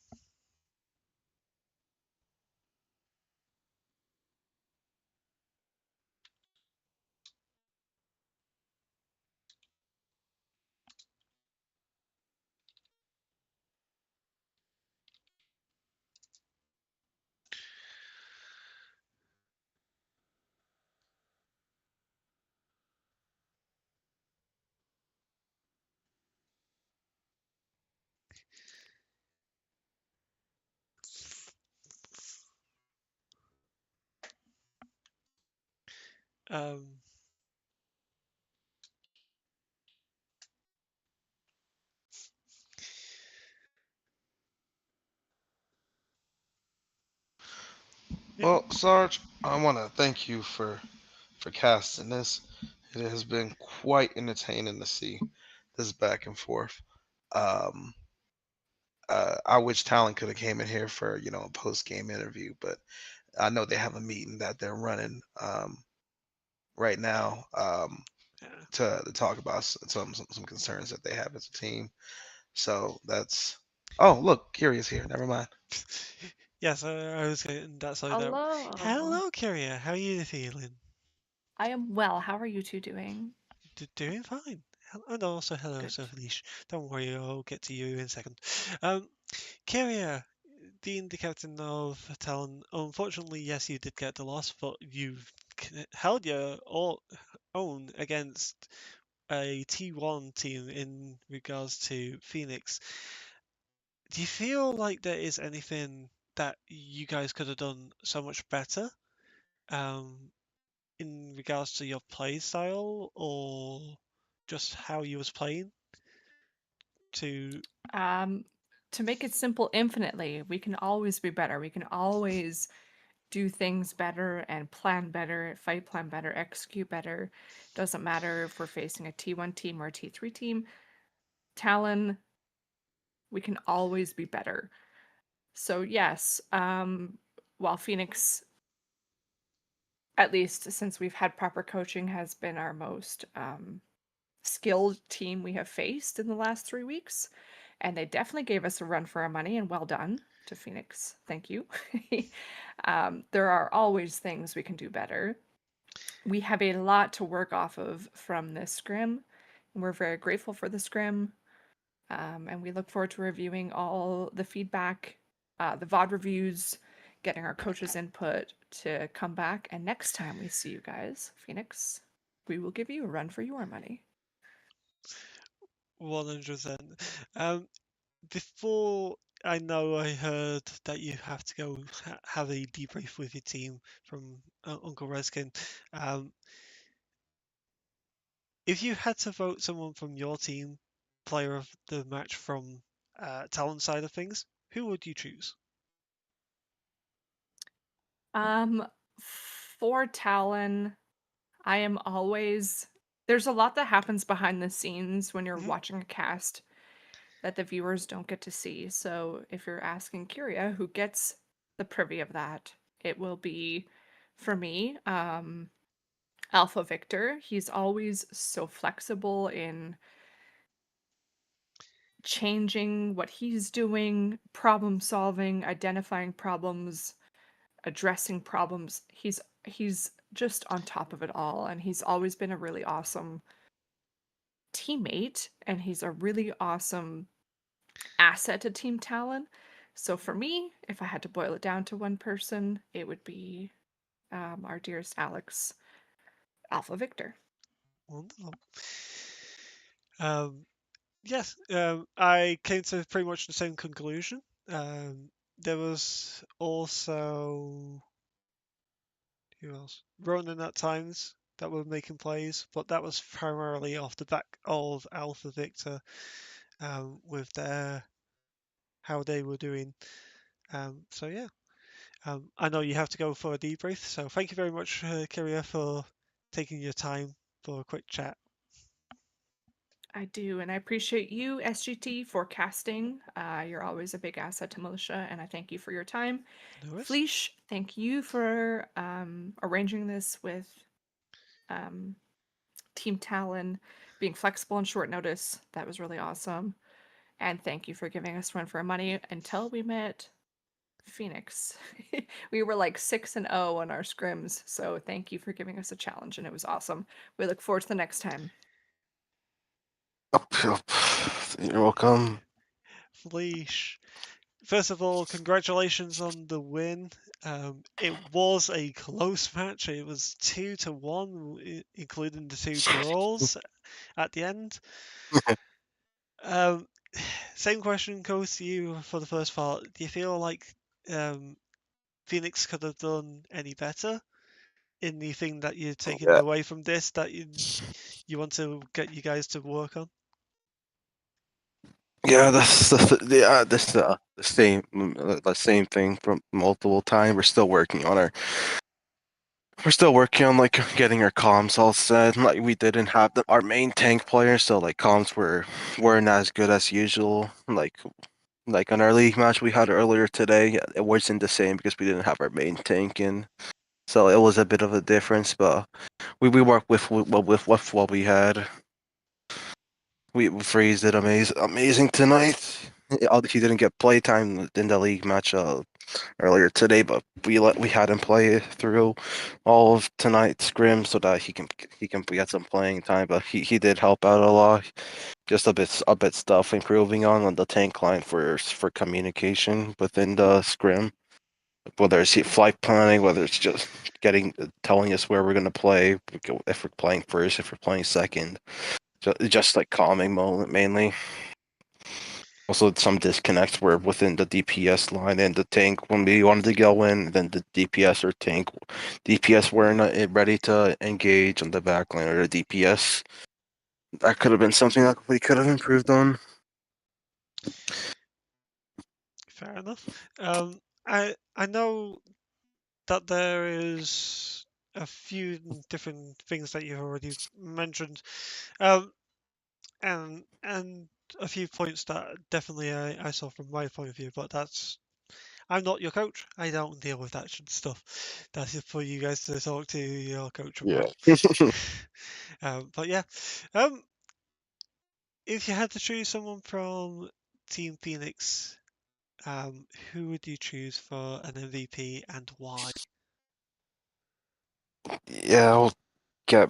Um, yeah. Well, Sarge, I want to thank you for casting this. It has been quite entertaining to see this back and forth. Um, I wish Talon could have came in here for a post game interview, but I know they have a meeting that they're running right now Yeah. to talk about some concerns that they have as a team. So that's. Oh, look, Kiri's here. Never mind. Yes, I was getting that side out. Hello. Hello, Kyria. How are you feeling? I am well. How are you two doing? Doing fine. And also, hello, Good. Sophie. Don't worry, I'll get to you in a second. Um, Kyria, being the captain of Talon, unfortunately, yes, you did get the loss, but you've held your own against a T1 team in regards to Phoenix. Do you feel like there is anything that you guys could have done so much better um, in regards to your play style or just how you was playing to Um, to make it simple infinitely, we can always be better. We can always do things better and plan better, fight plan better, execute better. Doesn't matter if we're facing a T1 team or a T3 team. Talon, we can always be better. So yes, while Phoenix, at least since we've had proper coaching, has been our most skilled team we have faced in the last 3 weeks, and they definitely gave us a run for our money, and well done to Phoenix. Thank you. There are always things we can do better. We have a lot to work off of from this scrim, and we're very grateful for the scrim. And we look forward to reviewing all the feedback, the VOD reviews, getting our coaches' input to come back. And next time we see you guys, Phoenix, we will give you a run for your money. 100%. Um, Before I know, I heard that you have to go have a debrief with your team from Uncle Reskin. Um, if you had to vote someone from your team player of the match from talent side of things, who would you choose? Um, for Talon, I am always there's a lot that happens behind the scenes when you're Hmm. watching a cast that the viewers don't get to see. So if you're asking Kyria who gets the privy of that, it will be for me, Alpha Victor. He's always so flexible in changing what he's doing, problem solving, identifying problems, addressing problems. He's just on top of it all, and he's always been a really awesome teammate, and he's a really awesome asset to Team Talon. So for me, if I had to boil it down to one person, it would be our dearest Alex, Alpha Victor. Wonderful. Yes, I came to pretty much the same conclusion. There was also who else? Ronan at times that were making plays, but that was primarily off the back of Alpha Victor with their how they were doing. So yeah, I know you have to go for a debrief, so thank you very much, Kyria, for taking your time for a quick chat. I do, and I appreciate you, SGT, for casting. You're always a big asset to Militia, and I thank you for your time. No worries. Fleesh, thank you for arranging this with Team Talon, being flexible on short notice. That was really awesome. And thank you for giving us run for our money until we met Phoenix. We were like 6-0 on our scrims, so thank you for giving us a challenge, and it was awesome. We look forward to the next time. You're welcome. Fleesh. First of all, congratulations on the win. It was a close match. It was 2-1, including the two draws at the end. Same question goes to you for the first part. Do you feel like Phoenix could have done any better in the thing that you're taking Yeah, away from this that you want to get you guys to work on? yeah, this the same thing from multiple times. We're still working on like getting our comms all set. Like we didn't have our main tank player, so like comms weren't as good as usual. Like Like on our league match we had earlier today, it wasn't the same because we didn't have our main tank in. So it was a bit of a difference, but we worked with what we had. Freeze did amazing tonight. He didn't get playtime in the league match earlier today, but we had him play through all of tonight's scrim so that he can get some playing time. But he did help out a lot. Just a bit stuff improving on the tank line for communication within the scrim. Whether it's flight planning, whether it's just telling us where we're gonna play, if we're playing first, if we're playing second. Just like calming moment mainly. Also, some disconnects were within the DPS line and the tank when we wanted to go in. Then the DPS or tank, DPS weren't ready to engage on the back line or the DPS. That could have been something that we could have improved on. Fair enough. I know that there is a few different things that you've already mentioned, and a few points that definitely I saw from my point of view. But I'm not your coach. I don't deal with that stuff. That's just for you guys to talk to your coach about. But yeah, if you had to choose someone from Team Phoenix, who would you choose for an MVP and why? Yeah, I'll get.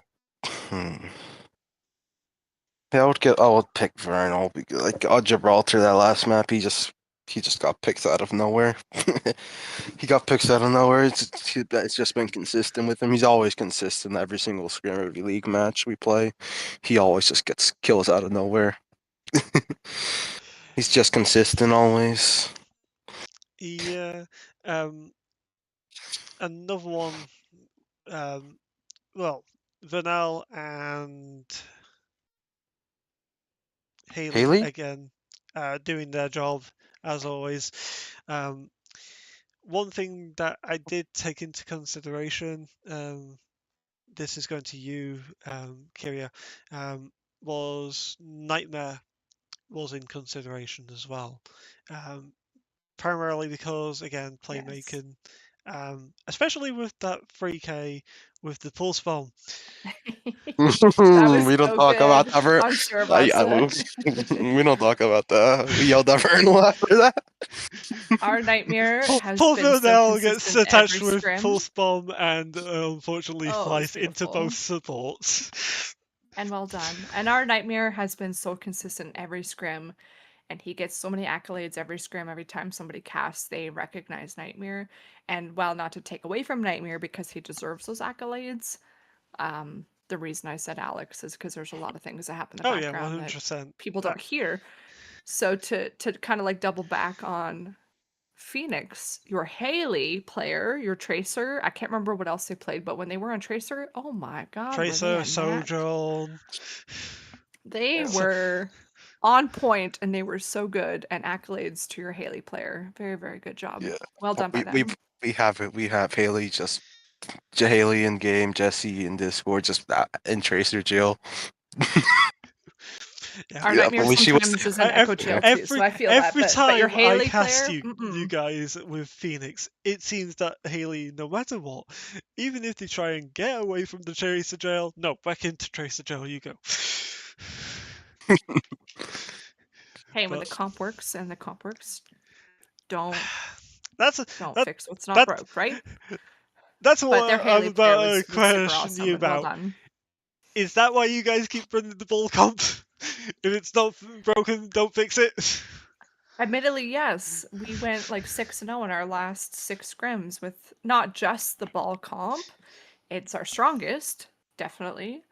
Yeah, I would pick Vernal because like on Gibraltar that last map he just got picked out of nowhere. He got picked out of nowhere. It's just been consistent with him. He's always consistent every single scrim, every league match we play. He always just gets kills out of nowhere. He's just consistent always. Yeah, another one. Well, Vernal and Haley Haley? again, doing their job as always. One thing that I did take into consideration, this is going to you, Kiria, was Nightmare was in consideration as well. Primarily because, again, Yes. playmaking, especially with that 3K with the pulse bomb. That was We don't so talk good about that. on Shurabasa. We don't talk about that. We yelled at Vernal after that. Our Nightmare has Paul been so Vernal gets consistent attached every with scrim. pulse bomb and unfortunately Oh, it was flies into both beautiful. supports. And well done. And our Nightmare has been so consistent every scrim, and he gets so many accolades every scrim. Every time somebody casts, they recognize Nightmare. And while not to take away from Nightmare because he deserves those accolades, the reason I said Alex is because there's a lot of things that happen in the Oh yeah, background that 100%. people don't hear. So to kind of like double back on Phoenix, your Haley player, your Tracer, I can't remember what else they played, but when they were on Tracer, oh my god, were they Tracer, a match? Sojourn. They So- were on point and they were so good. And accolades to your Haley player. Very, very good job. Yeah. Well done by them. We have Haley just Haley in game, Jesse in Discord, just in Tracer jail. Yeah. Our Yeah, Nightmare but she was sometimes is an Echo jail too, so I feel every that. But your time I Haley cast player, you guys with Phoenix, it seems that Haley, no matter what, even if they try and get away from the Tracer jail, no, back into Tracer jail you go. hey, when But- the comp works and the comp works, don't fix what's not broke, right? That's But what their I'm Haley player about to was super question awesome you and well about. done. Is that why you guys keep running the ball comp? If it's not broken, don't fix it. Admittedly, yes. We went like 6-0 in our last 6 scrims with not just the ball comp. It's our strongest, definitely.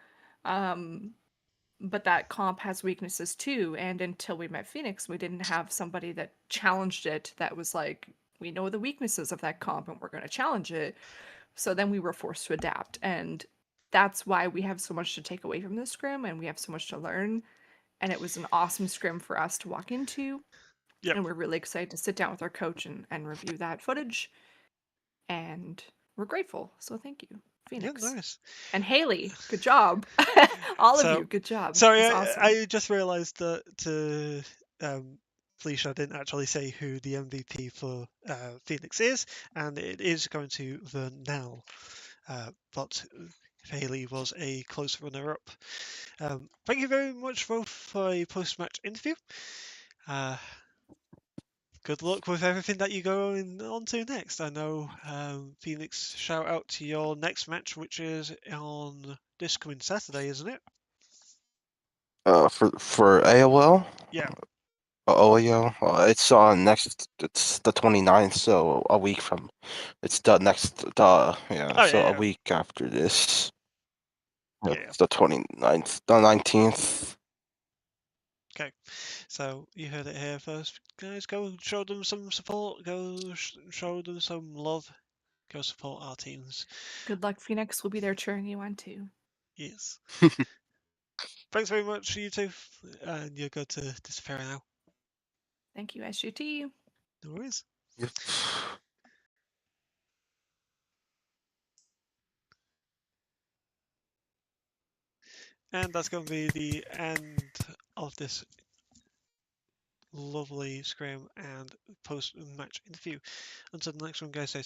But that comp has weaknesses too. And until we met Phoenix, we didn't have somebody that challenged it that was like, we know the weaknesses of that comp and we're going to challenge it. So then we were forced to adapt. And that's why we have so much to take away from this scrim and we have so much to learn. And it was an awesome scrim for us to walk into. Yep. And we're really excited to sit down with our coach and review that footage. And we're grateful. So thank you, Phoenix. Yeah, nice. And Haley, good job. All of So- you, good job. Sorry, It's awesome. I just realised that Felicia didn't actually say who the MVP for Phoenix is, and it is going to the Nell. But Haley was a close runner-up. Thank you very much both for a post-match interview. Good luck with everything that you go on to next. I know Phoenix, shout out to your next match, which is on this coming Saturday, isn't it? For AOL? Yeah. OEO? It's it's the 29th, so a week from, it's the next, Oh, so a yeah. week after this. Yeah. It's the 29th, the 19th. Okay, so you heard it here first, guys. Go show them some support. Go show them some love. Go support our teams. Good luck, Phoenix. We'll be there cheering you on too. Yes. Thanks very much, you two. And you're good to disappear now. Thank you, SGT. No worries. Yep. And that's going to be the end of this lovely scrim and post-match interview. Until the next one, guys, stay safe.